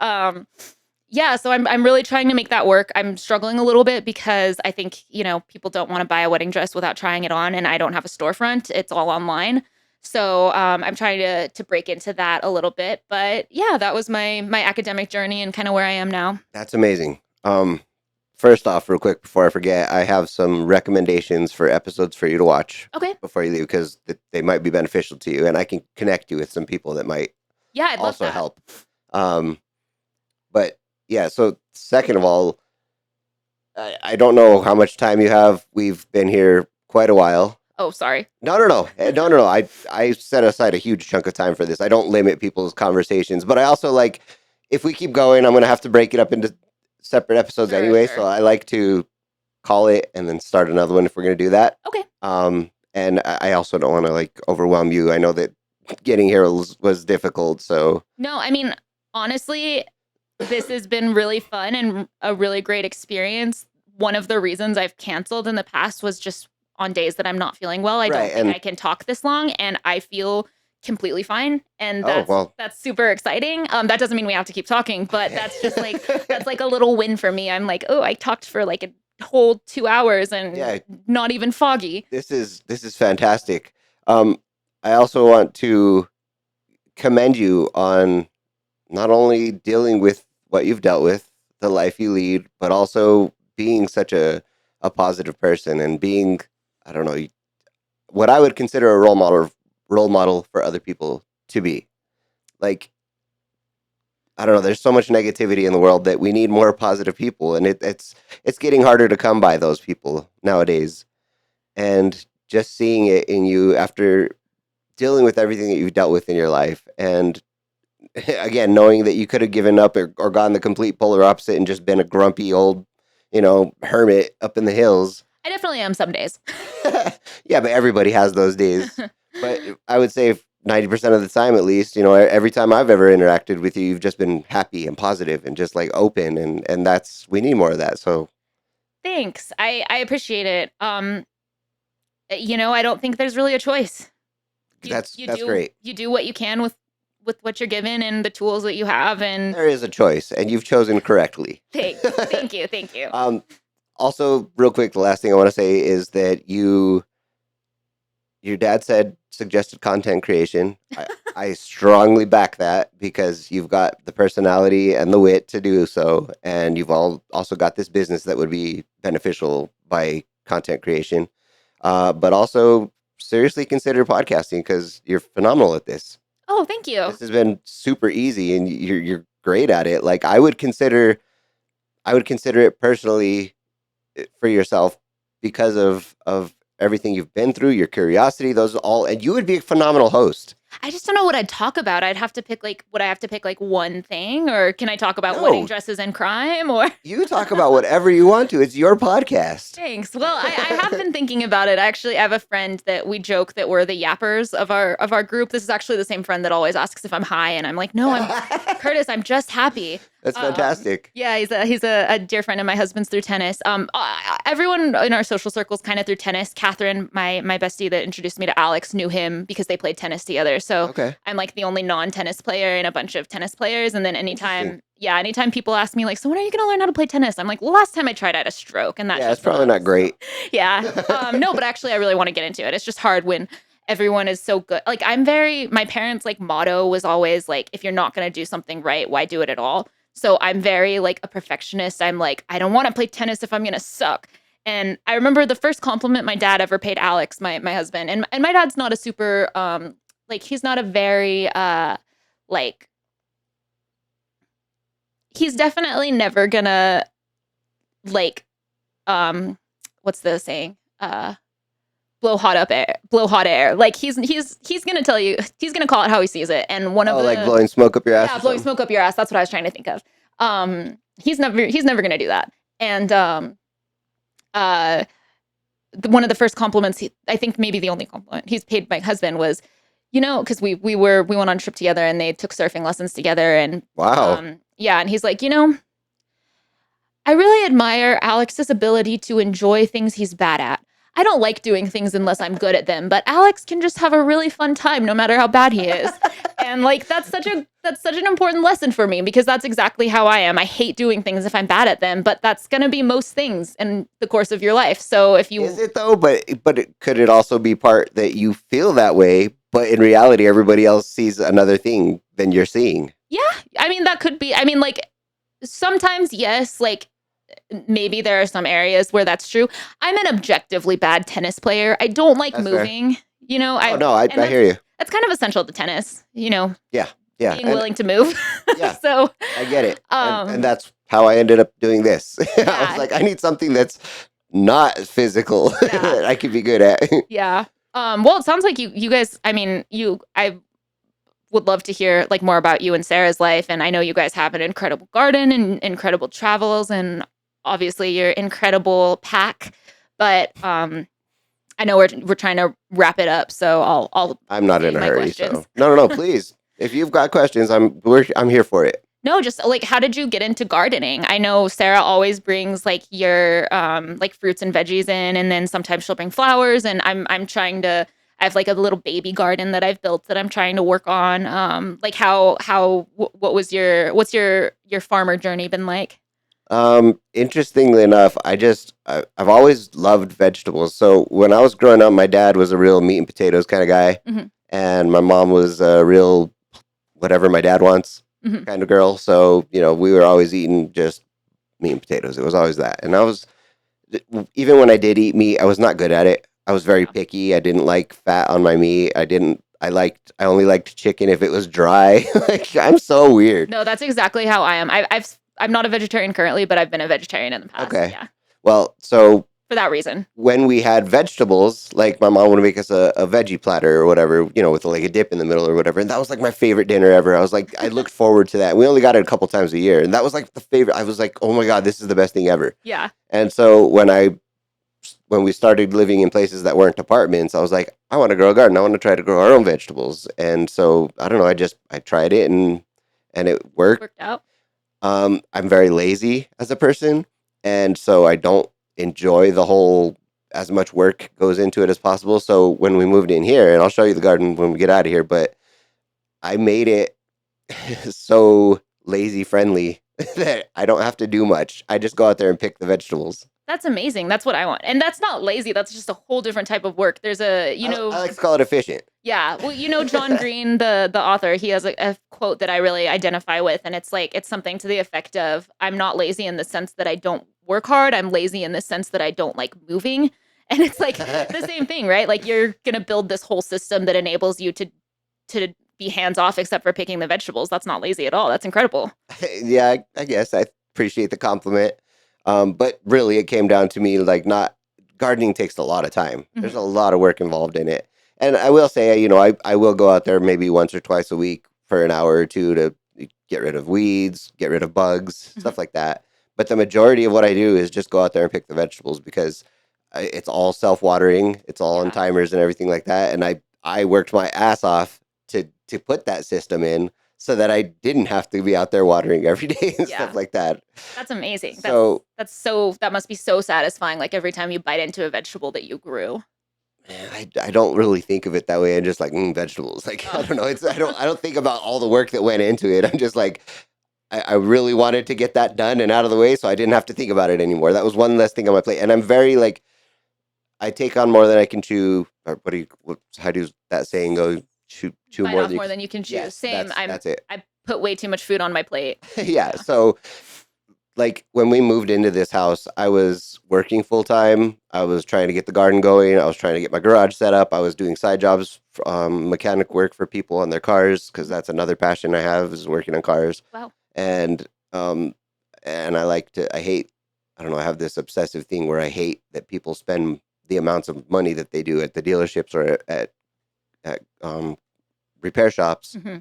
yeah. So I'm really trying to make that work. I'm struggling a little bit because I think people don't want to buy a wedding dress without trying it on, and I don't have a storefront. It's all online. So I'm trying to break into that a little bit, but yeah, that was my academic journey and kind of where I am now. That's amazing. First off, real quick before I forget, I have some recommendations for episodes for you to watch Okay. before you leave because they might be beneficial to you, and I can connect you with some people that might Yeah, I'd love also that. help. Um, but yeah, so second of all, I don't know how much time you have. We've been here quite a while. Oh, sorry. No. I set aside a huge chunk of time for this. I don't limit people's conversations, but I also like if we keep going, I'm gonna have to break it up into separate episodes Sure, anyway. sure. So I like to call it and then start another one if we're gonna do that. Okay. And I also don't want to like overwhelm you. I know that getting here was difficult, so No, I mean, honestly, this has been really fun and a really great experience. One of the reasons I've canceled in the past was just on days that I'm not feeling well. I don't right. think And I can talk this long, and I feel completely fine. And oh well, that's super exciting. That doesn't mean we have to keep talking, but that's like a little win for me. I'm like, oh, I talked for like a whole 2 hours and yeah. not even foggy. This is fantastic. I also want to commend you on not only dealing with what you've dealt with, the life you lead, but also being such a positive person and being, I don't know, what I would consider a role model for other people to be. Like, I don't know, there's so much negativity in the world that we need more positive people, and it's getting harder to come by those people nowadays. And just seeing it in you after dealing with everything that you've dealt with in your life, and again, knowing that you could have given up or gone the complete polar opposite and just been a grumpy old, hermit up in the hills. I definitely am some days. Yeah, but everybody has those days. But I would say 90% of the time, at least, every time I've ever interacted with you, you've just been happy and positive and just like open, and we need more of that. So Thanks. I appreciate it. I don't think there's really a choice. that's great. You do what you can with what you're given and the tools that you have, and There is a choice, and you've chosen correctly. thank you. Also, real quick, the last thing I want to say is that your dad suggested content creation. I strongly back that because you've got the personality and the wit to do so, and you've also got this business that would be beneficial by content creation. But also seriously consider podcasting because you're phenomenal at this. Oh, thank you. This has been super easy, and you're great at it. Like I would consider it personally for yourself because of everything you've been through, your curiosity, those all, and you would be a phenomenal host. I just don't know what I'd talk about. I'd have to pick like, would I have to pick like one thing, or can I talk about wedding No, dresses and crime? Or you talk about whatever you want to. It's your podcast. thanks. Well, I have been thinking about it. Actually, I have a friend that we joke that we're the yappers of our group. This is actually the same friend that always asks if I'm high, and I'm like, no, I'm Curtis. I'm just happy. That's fantastic. Yeah, he's a dear friend of my husband's through tennis. Everyone in our social circles kind of through tennis. Catherine, my bestie that introduced me to Alex, knew him because they played tennis together. So Okay. I'm like the only non-tennis player in a bunch of tennis players. And then Interesting. anytime people ask me like, so when are you going to learn how to play tennis? I'm like, well, last time I tried, I had a stroke, and that Yeah, it's just probably not sucks. great. Yeah. No, but actually, I really want to get into it. It's just hard when everyone is so good. Like my parents' like motto was always like, if you're not going to do something right, why do it at all? So I'm very like a perfectionist. I'm like, I don't want to play tennis if I'm going to suck. And I remember the first compliment my dad ever paid Alex, my husband, and my dad's not a super, like he's not a very, like, he's definitely never gonna like, what's the saying? Blow hot air. Like he's gonna tell you, he's gonna call it how he sees it. And one of Oh, the like blowing smoke up your ass yeah, or blowing something? smoke up your ass. That's what I was trying to think of. He's never gonna do that. And uh, one of the first compliments, I think maybe the only compliment he's paid my husband was, you know, because we went on a trip together and they took surfing lessons together, and Wow. yeah, and he's like, you know, I really admire Alex's ability to enjoy things he's bad at. I don't like doing things unless I'm good at them, but Alex can just have a really fun time no matter how bad he is. And like that's such an important lesson for me, because that's exactly how I am. I hate doing things if I'm bad at them, but that's going to be most things in the course of your life. So if Is you it though? Could it also be part that you feel that way, but in reality, everybody else sees another thing than you're seeing? Yeah, I mean that could be. I mean like sometimes yes, like maybe there are some areas where that's true. I'm an objectively bad tennis player. I don't like That's fair. moving, you know. Oh no, I And hear you. that's kind of essential to tennis, you know, Yeah, yeah, being and willing to move. yeah, So, I get it, and um, that's how I ended up doing this. I was yeah, like, I need something that's not physical yeah, that I could be good at. yeah. Well, it sounds like you guys. I mean, I would love to hear like more about you and Sarah's life, and I know you guys have an incredible garden and incredible travels, and obviously your incredible pack. But I know we're trying to wrap it up, so I'll I'm not say in a my hurry, so questions. no, please. If you've got questions, I'm here for it. No, just like how did you get into gardening? I know Sarah always brings like your like fruits and veggies in, and then sometimes she'll bring flowers, and I'm trying to I have like a little baby garden that I've built that I'm trying to work on. Like what was what's your farmer journey been like? Interestingly enough, I've always loved vegetables. So when I was growing up, my dad was a real meat and potatoes kind of guy, Hmm. and my mom was a real whatever my dad wants Hmm. kind of girl. So we were always eating just meat and potatoes. It was always that, and even when I did eat meat, I was not good at it. I was very Yeah. picky. I didn't like fat on my meat. I only liked chicken if it was dry. Like I'm so weird. No, that's exactly how I am. I'm not a vegetarian currently, but I've been a vegetarian in the past. Okay. Yeah, Well, so for that reason. when we had vegetables, like my mom would make us a veggie platter or whatever, with like a dip in the middle or whatever. And that was like my favorite dinner ever. I was like, I looked forward to that. We only got it a couple times a year. And that was like the favorite. I was like, oh my God, this is the best thing ever. Yeah. And so when we started living in places that weren't apartments, I was like, I want to grow a garden. I want to try to grow our own vegetables. And so I don't know, I tried it and it worked. Worked out. I'm very lazy as a person, and so I don't enjoy the whole as much work goes into it as possible. So when we moved in here, and I'll show you the garden when we get out of here, but I made it so lazy friendly that I don't have to do much. I just go out there and pick the vegetables. That's amazing. That's what I want. And that's not lazy. That's just a whole different type of work. There's I like to call it efficient. yeah. Well, John Green, the author, he has a quote that I really identify with. And it's something to the effect of, I'm not lazy in the sense that I don't work hard. I'm lazy in the sense that I don't like moving. And it's like the same thing, right? Like you're going to build this whole system that enables you to be hands off except for picking the vegetables. That's not lazy at all. That's incredible. Yeah, I guess I appreciate the compliment. But really, it came down to me like not gardening takes a lot of time. There's Hmm. a lot of work involved in it, And I will say, I will go out there maybe once or twice a week for an hour or two to get rid of weeds, get rid of bugs, Mhm. stuff like that. But the majority of what I do is just go out there and pick the vegetables because it's all self-watering, it's all on Yeah. timers and everything like that. And I worked my ass off to put that system in so that I didn't have to be out there watering every day and stuff Yeah. like that. That's amazing. So That must be so satisfying. Like every time you bite into a vegetable that you grew. man, I don't really think of it that way. I'm just like vegetables. Like I Oh. don't know. I don't think about all the work that went into it. I'm just like I really wanted to get that done and out of the way, so I didn't have to think about it anymore. That was one less thing on my plate, and I'm very like I take on more than I can chew. Or how does that saying go? Chew Bite more off than you more can. than you can chew. Yes, Same. that's it. I put way too much food on my plate. Yeah. Yeah. So like when we moved into this house, I was working full time. I was trying to get the garden going. I was trying to get my garage set up. I was doing side jobs, mechanic work for people on their cars because that's another passion I have is working on cars. Wow. And um, and I hate. I don't know. I have this obsessive thing where I hate that people spend the amounts of money that they do at the dealerships or at repair shops. Hmm.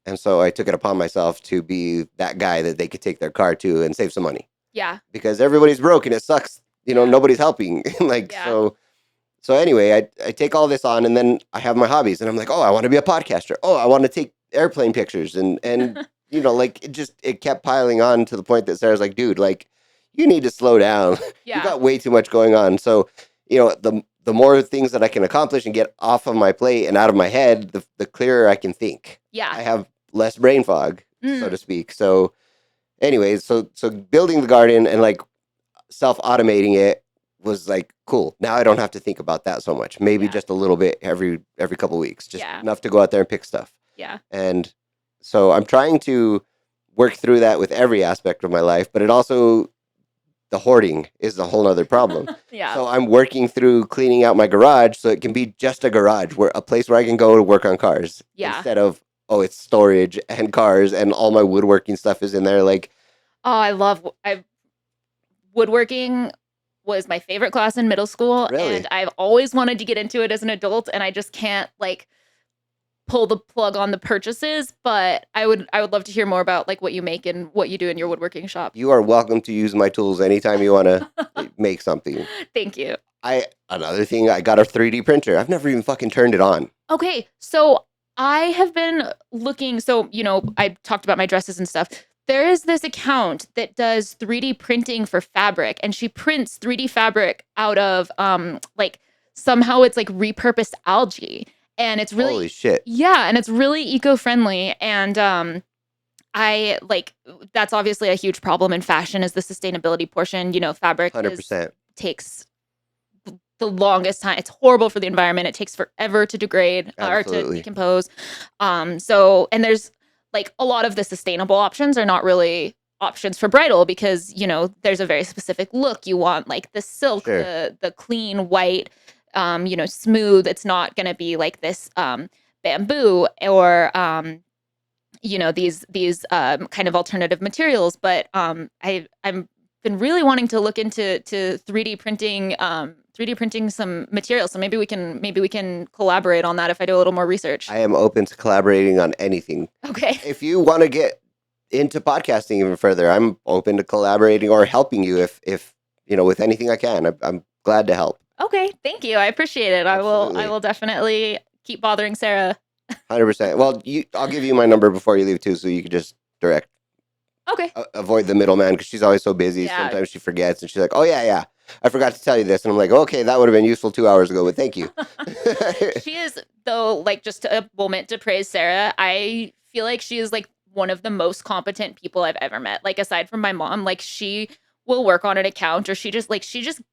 And so I took it upon myself to be that guy that they could take their car to and save some money Yeah. because everybody's broke and it sucks. Yeah. Nobody's helping. Like, Yeah. so anyway, I take all this on and then I have my hobbies and I'm like, oh, I want to be a podcaster. Oh, I want to take airplane pictures. And like it kept piling on to the point that Sarah's like, dude, like you need to slow down. You Yeah. got way too much going on. So, the more things that I can accomplish and get off of my plate and out of my head, the clearer I can think. I Yeah. have less brain fog, so Mm. to speak. So anyways, so building the garden and like self-automating it was like cool. Now I don't have to think about that so much. Maybe Yeah. just a little bit every couple weeks, just Yeah. enough to go out there and pick stuff. Yeah. And so I'm trying to work through that with every aspect of my life, but it also the hoarding is a whole other problem. Yeah. So I'm working through cleaning out my garage so it can be just a garage where a place where I can go to work on cars Yeah. instead of it's storage and cars and all my woodworking stuff is in there. Like, Oh, woodworking was my favorite class in middle school, Really? and I've always wanted to get into it as an adult, and I just can't like pull the plug on the purchases. But I would love to hear more about like what you make and what you do in your woodworking shop. you are welcome to use my tools anytime you want to make something. Thank you. Another thing, I got a 3D printer. I've never even fucking turned it on. Okay, so I have been looking. So, I talked about my dresses and stuff. There is this account that does 3D printing for fabric, and she prints 3D fabric out of like somehow it's like repurposed algae, and it's really Holy shit. yeah, and it's really eco-friendly. And I like that's obviously a huge problem in fashion is the sustainability portion. Fabric 100%. takes the longest time. It's horrible for the environment. It takes forever to degrade or to Absolutely. decompose. And there's like a lot of the sustainable options are not really options for bridal because, there's a very specific look. You want like the silk, Sure. the clean white, smooth. It's not going to be like this bamboo or these kind of alternative materials. But I'm been really wanting to look into 3D printing some materials. So maybe we can collaborate on that if I do a little more research. I am open to collaborating on anything. Okay. If you want to get into podcasting even further, I'm open to collaborating or helping you if with anything I can. I'm glad to help. Okay. Thank you. I appreciate it. I Absolutely. will definitely keep bothering Sarah. 100%. Well, I'll give you my number before you leave too, so you can just direct. Okay. Avoid the middleman because she's always so busy. Yeah. Sometimes she forgets and she's like, "Oh yeah, I forgot to tell you this," and I'm like, "Okay, that would have been useful 2 hours ago, but thank you." She is though, like just a moment to praise Sarah. I feel like she is like one of the most competent people I've ever met. Like aside from my mom, like she will work on an account or she just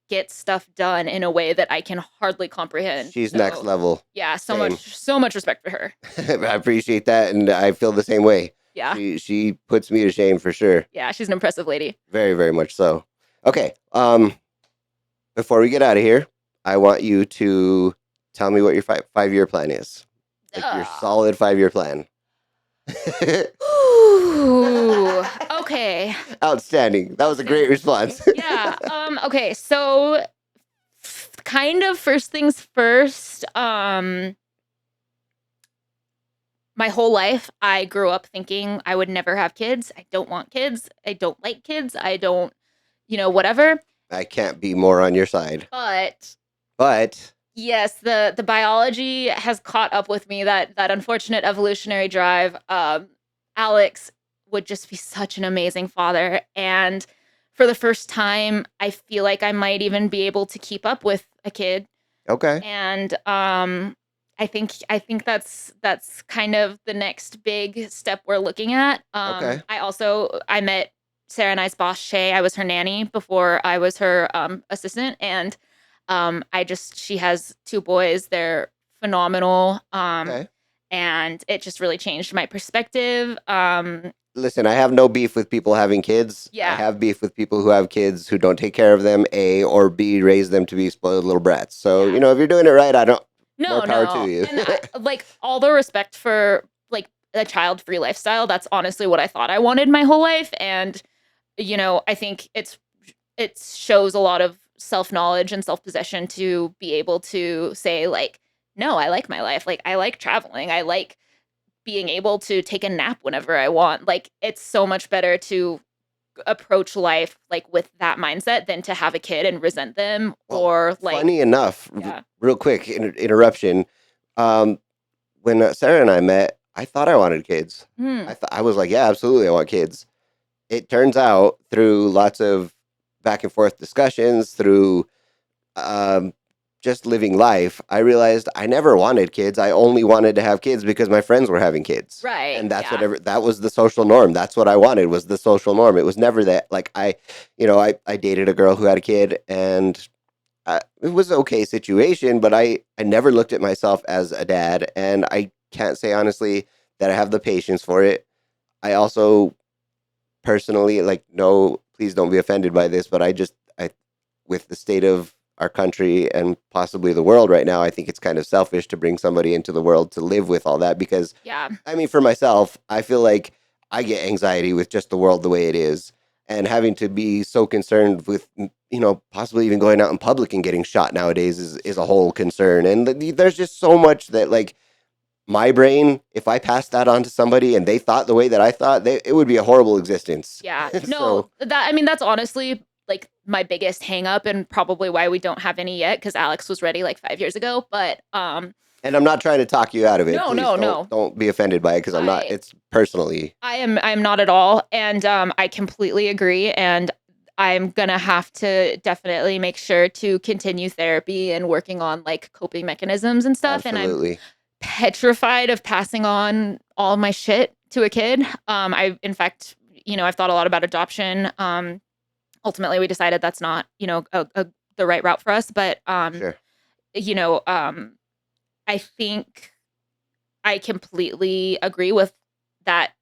gets stuff done in a way that I can hardly comprehend. She's So, next level. Yeah, Same. so much respect for her. I appreciate that, and I feel the same way. Yeah. She puts me to shame for sure. Yeah, she's an impressive lady. Very, very much so. Okay. Before we get out of here, I want you to tell me what your 5-year plan is. Like your solid 5-year plan. Ooh. Okay. Outstanding. That was a great response. Yeah. Okay. So kind of first things first. My whole life, I grew up thinking I would never have kids. I don't want kids. I don't like kids. I don't, whatever. I can't be more on your side. But But yes, the biology has caught up with me. That unfortunate evolutionary drive. Alex would just be such an amazing father, and for the first time, I feel like I might even be able to keep up with a kid. okay, And I think that's kind of the next big step we're looking at. okay. I met Sarah and I's boss Shay. I was her nanny before I was her assistant, and she has two boys. They're phenomenal. Okay. And it just really changed my perspective. Listen, I have no beef with people having kids. I Yeah. have beef with people who have kids who don't take care of them, A, or B, raise them to be spoiled little brats. So, Yeah. if you're doing it right, No, more power no. to you. And like all the respect for like a child-free lifestyle, that's honestly what I thought I wanted my whole life. And I think it shows a lot of self-knowledge and self-possession to be able to say like, no, I like my life. Like I like traveling. I like being able to take a nap whenever I want. Like it's so much better to approach life like with that mindset than to have a kid and resent them Well, or like funny enough, yeah. real quick interruption. Um, when Sarah and I met, I thought I wanted kids. Hmm. I was like, yeah, absolutely, I want kids. It turns out through lots of back and forth discussions, through um, just living life, I realized I never wanted kids. I only wanted to have kids because my friends were having kids. Right. And that's Yeah. whatever, that was the social norm. That's what I wanted, was the social norm. It was never that, like, I dated a girl who had a kid, and it was an okay situation, but I never looked at myself as a dad. And I can't say honestly that I have the patience for it. I also personally, like, no, please don't be offended by this, but I, with the state of our country and possibly the world right now, I think it's kind of selfish to bring somebody into the world to live with all that, because Yeah. I mean, for myself, I feel like I get anxiety with just the world the way it is, and having to be so concerned with, possibly even going out in public and getting shot nowadays is a whole concern. And there's just so much that, like, my brain, if I passed that on to somebody and they thought the way that I thought, it would be a horrible existence. Yeah. So, No, that's honestly like my biggest hang up and probably why we don't have any yet, because Alex was ready like 5 years ago. But and I'm not trying to talk you out of it. No, Please no. don't be offended by it, because I'm not. It's personally. I'm not at all. And I completely agree. And I'm gonna have to definitely make sure to continue therapy and working on like coping mechanisms and stuff. And I'm Absolutely. petrified of passing on all my shit to a kid. In fact, I've thought a lot about adoption. Ultimately, we decided that's not, the right route for us. But, Sure. I think I completely agree with that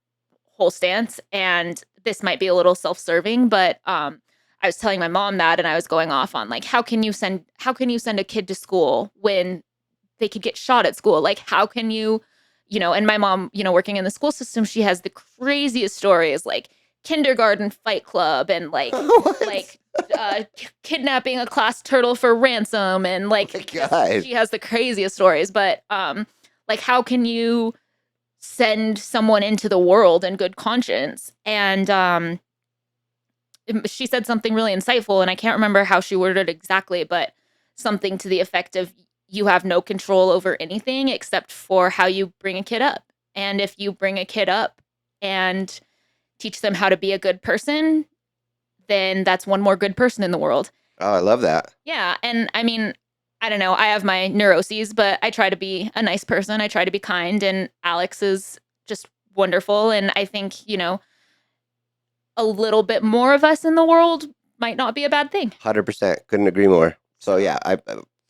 whole stance. And this might be a little self-serving, but I was telling my mom that, and I was going off on like, how can you send a kid to school when they could get shot at school? Like, how can you, and my mom, working in the school system, she has the craziest stories, like kindergarten fight club and like, like kidnapping a class turtle for ransom. And like, she has the craziest stories, but like, how can you send someone into the world in good conscience? And she said something really insightful, and I can't remember how she worded it exactly, but something to the effect of, you have no control over anything except for how you bring a kid up. And if you bring a kid up and teach them how to be a good person, then that's one more good person in the world. Oh, I love that. Yeah. And I mean, I don't know, I have my neuroses, but I try to be a nice person. I try to be kind, and Alex is just wonderful. And I think, a little bit more of us in the world might not be a bad thing. 100%. Couldn't agree more. So yeah,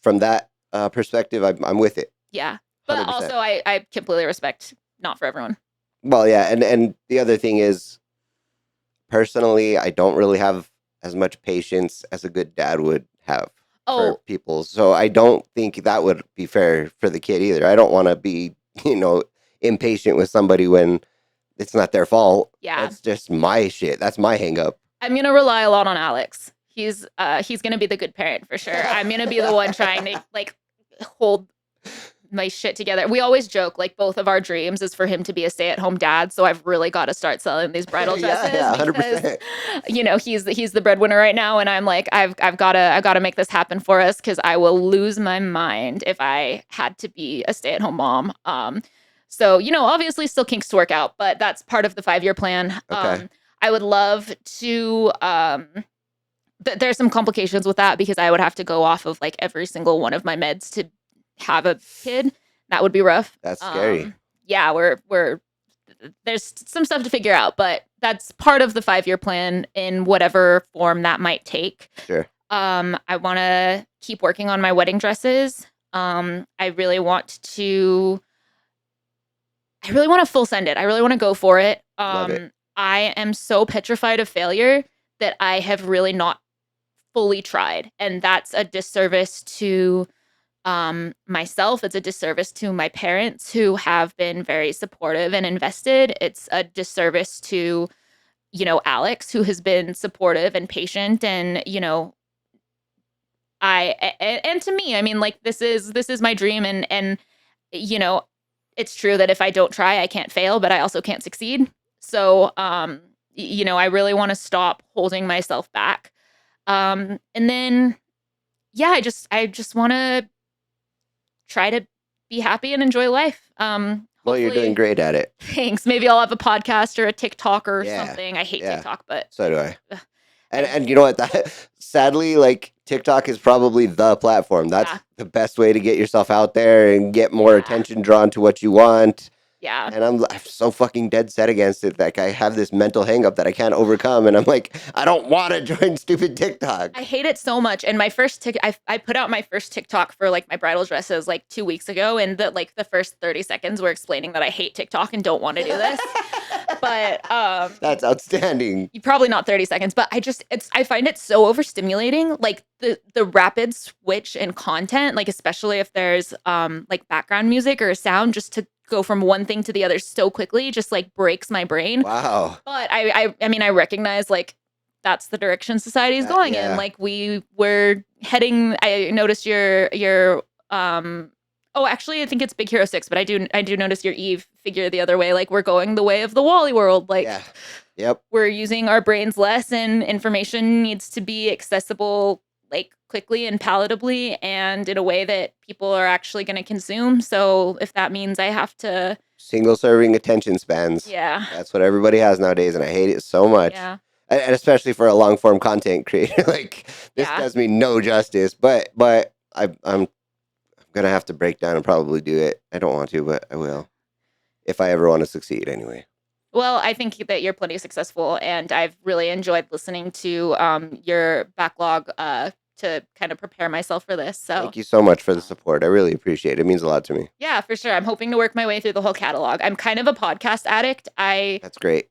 from that perspective, I'm with it. Yeah. But 100%. also I completely respect not for everyone. Well, yeah, and the other thing is, personally, I don't really have as much patience as a good dad would have for people. So I don't think that would be fair for the kid either. I don't want to be, impatient with somebody when it's not their fault. Yeah. That's just my shit. That's my hang up. I'm going to rely a lot on Alex. He's gonna be the good parent for sure. I'm gonna be the one trying to like hold my shit together. We always joke like both of our dreams is for him to be a stay-at-home dad. So I've really got to start selling these bridal dresses Yeah, because 100%. he's the breadwinner right now, and I'm like I've got to make this happen for us because I will lose my mind if I had to be a stay-at-home mom. So obviously still kinks to work out, but that's part of the 5-year plan. Okay. I would love to. There's some complications with that because I would have to go off of like every single one of my meds to have a kid. That would be rough. That's scary. Yeah, we're there's some stuff to figure out, but that's part of the 5-year plan in whatever form that might take. Sure. I want to keep working on my wedding dresses. I really want to full send it. I really want to go for it. Love it. I am so petrified of failure that I have really not fully tried, and that's a disservice to myself. It's a disservice to my parents who have been very supportive and invested. It's a disservice to Alex, who has been supportive and patient, and and to me, I mean, like this is my dream, and it's true that if I don't try I can't fail, but I also can't succeed. So I really want to stop holding myself back. And then, yeah, I just want to try to be happy and enjoy life. Well, you're doing great at it. Thanks. Maybe I'll have a podcast or a TikTok or Yeah, something. I hate yeah. TikTok, but So do I. ugh, And you know what? Sadly, like TikTok is probably the platform. That's Yeah. the best way to get yourself out there and get more Yeah. attention drawn to what you want. yeah. And I'm so fucking dead set against it. Like I have this mental hang up that I can't overcome. And I'm like, I don't want to join stupid TikTok. I hate it so much. And my first I put out my first TikTok for like my bridal dresses like 2 weeks ago, and the first 30 seconds were explaining that I hate TikTok and don't want to do this. But That's outstanding. probably not 30 seconds, but I find it so overstimulating, like the rapid switch in content, like especially if there's like background music or a sound, just to go from one thing to the other so quickly just like breaks my brain. Wow. But I mean I recognize like that's the direction society is going Yeah. in. Like we're heading. I noticed your oh, actually, I think it's Big Hero 6, but I do notice your Eve figure the other way. Like we're going the way of the Wally world. Like Yeah. Yep. we're using our brains less, and information needs to be accessible like quickly and palatably and in a way that people are actually going to consume. So if that means I have to, Single serving attention spans. yeah, That's what everybody has nowadays, and I hate it so much. yeah, And especially for a long form content creator, like this Yeah. does me no justice. But I'm gonna have to break down and probably do it. I don't want to, but I will if I ever want to succeed. Anyway. Well, I think that you're plenty successful, and I've really enjoyed listening to your backlog to kind of prepare myself for this. So Thank you so much for the support. I really appreciate it. It means a lot to me. yeah, for sure. I'm hoping to work my way through the whole catalog. I'm kind of a podcast addict. That's great.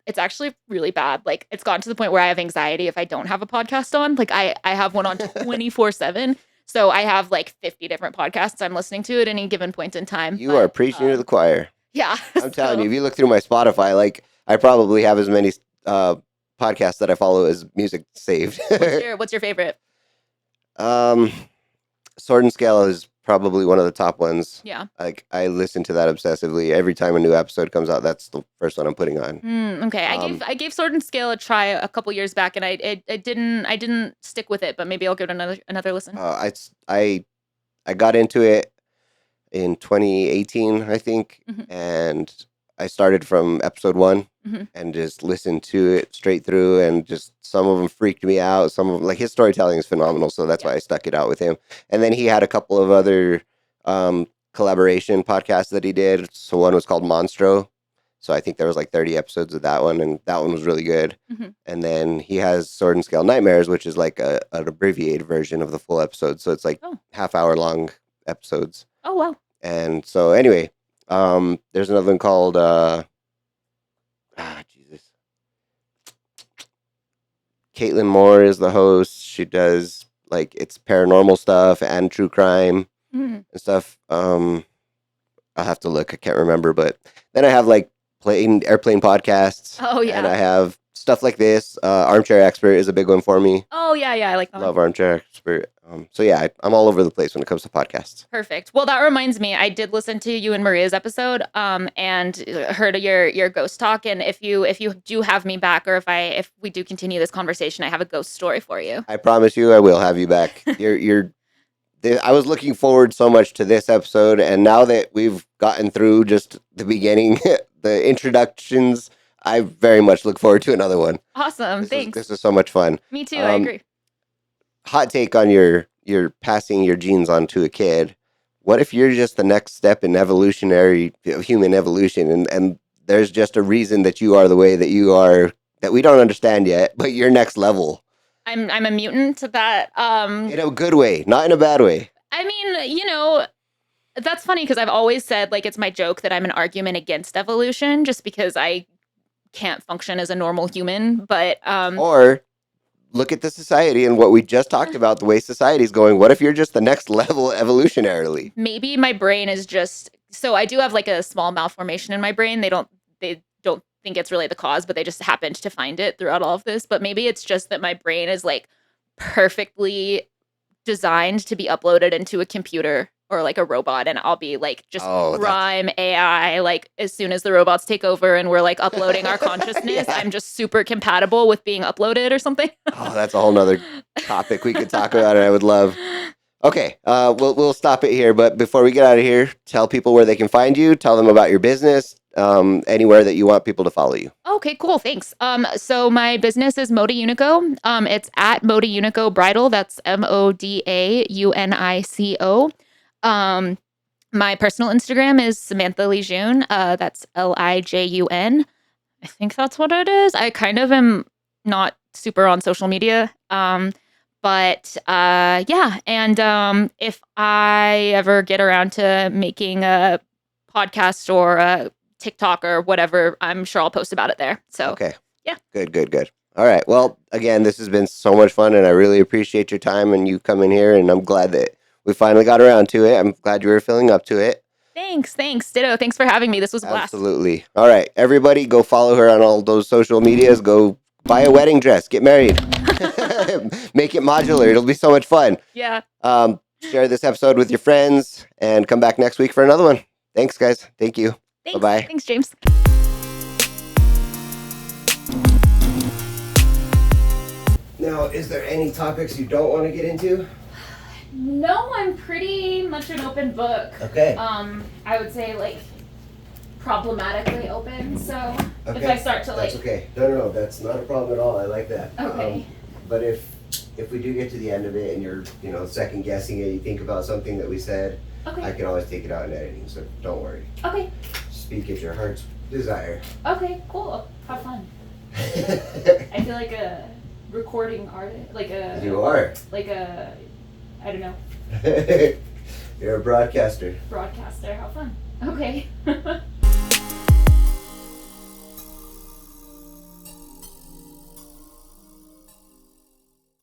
It's actually really bad. Like it's gotten to the point where I have anxiety if I don't have a podcast on. Like I have one on 24/7. So I have like 50 different podcasts I'm listening to at any given point in time. You are preaching to the choir. Yeah. I'm telling you, if you look through my Spotify, like I probably have as many podcasts that I follow as music saved. What's your favorite? Sword and Scale is probably one of the top ones. Yeah. Like I listen to that obsessively every time a new episode comes out. That's the first one I'm putting on. Okay, I gave Sword and Scale a try a couple years back, and I didn't stick with it, but maybe I'll give it another listen. I got into it in 2018, I think, Mhm. and I started from episode 1 Mhm. and just listened to it straight through, and just some of them freaked me out. Some of them, like his storytelling is phenomenal, so that's why I stuck it out with him. And then he had a couple of other collaboration podcasts that he did. So one was called Monstro. So I think there was like 30 episodes of that one, and that one was really good. Mhm. And then he has Sword and Scale Nightmares, which is like an abbreviated version of the full episode. So it's like half-hour long episodes. Oh wow. And so anyway, there's another one called Jesus. Caitlin Moore is the host. She does like it's paranormal stuff and true crime Mm. and stuff. I'll have to look. I can't remember. But then I have like airplane podcasts. Oh yeah. And I have stuff like this. Armchair Expert is a big one for me. Oh, yeah, I like that one. Love Armchair Expert. So yeah, I'm all over the place when it comes to podcasts. Perfect. Well, that reminds me, I did listen to you and Maria's episode, and heard your ghost talk. And if you do have me back, or if we do continue this conversation, I have a ghost story for you. I promise you, I will have you back. I was looking forward so much to this episode, and now that we've gotten through just the beginning, the introductions, I very much look forward to another one. Awesome. Thanks. This is so much fun. Me too. I agree. Hot take on your passing your genes on to a kid. What if you're just the next step in human evolution, and there's just a reason that you are the way that you are that we don't understand yet, but you're next level? I'm a mutant to that. In a good way, not in a bad way. I mean, that's funny because I've always said, like, it's my joke that I'm an argument against evolution just because I can't function as a normal human. But or look at the society and what we just talked about, the way society's going. What if you're just the next level evolutionarily? Maybe my brain is just, so I do have like a small malformation in my brain. They don't think it's really the cause, but they just happened to find it throughout all of this. But maybe it's just that my brain is like perfectly designed to be uploaded into a computer or like a robot, and I'll be like just rhyme AI, like as soon as the robots take over and we're like uploading our consciousness, yeah. I'm just super compatible with being uploaded or something. Oh, that's a whole nother topic we could talk about, and I would love. Okay, we'll stop it here. But before we get out of here, tell people where they can find you. Tell them about your business. Anywhere that you want people to follow you. Okay, cool. Thanks. So my business is ModaUnico. It's at ModaUnico Bridal. That's ModaUnico. My personal Instagram is Samantha Lejeune. That's Lijun. I think that's what it is. I kind of am not super on social media. But yeah. And if I ever get around to making a podcast or a TikTok or whatever, I'm sure I'll post about it there. So okay. Yeah. Good. All right. Well, again, this has been so much fun, and I really appreciate your time and you coming here, and I'm glad that we finally got around to it. I'm glad you were filling up to it. Thanks. Ditto. Thanks for having me. This was a blast. Absolutely. All right. Everybody go follow her on all those social medias. Go buy a wedding dress. Get married. Make it modular. It'll be so much fun. Yeah. Share this episode with your friends and come back next week for another one. Thanks, guys. Thank you. Thanks. Bye-bye. Thanks, James. Now, is there any topics you don't want to get into? No, I'm pretty much an open book. Okay. I would say like problematically open. So okay. If I start to that's okay. No, that's not a problem at all. I like that. Okay. But if we do get to the end of it and you're second guessing it, you think about something that we said, okay. I can always take it out in editing. So don't worry. Okay. Speak at your heart's desire. Okay. Cool. Have fun. I feel like a recording artist, like a. You are. Like a. I don't know. You're a broadcaster. How fun. Okay.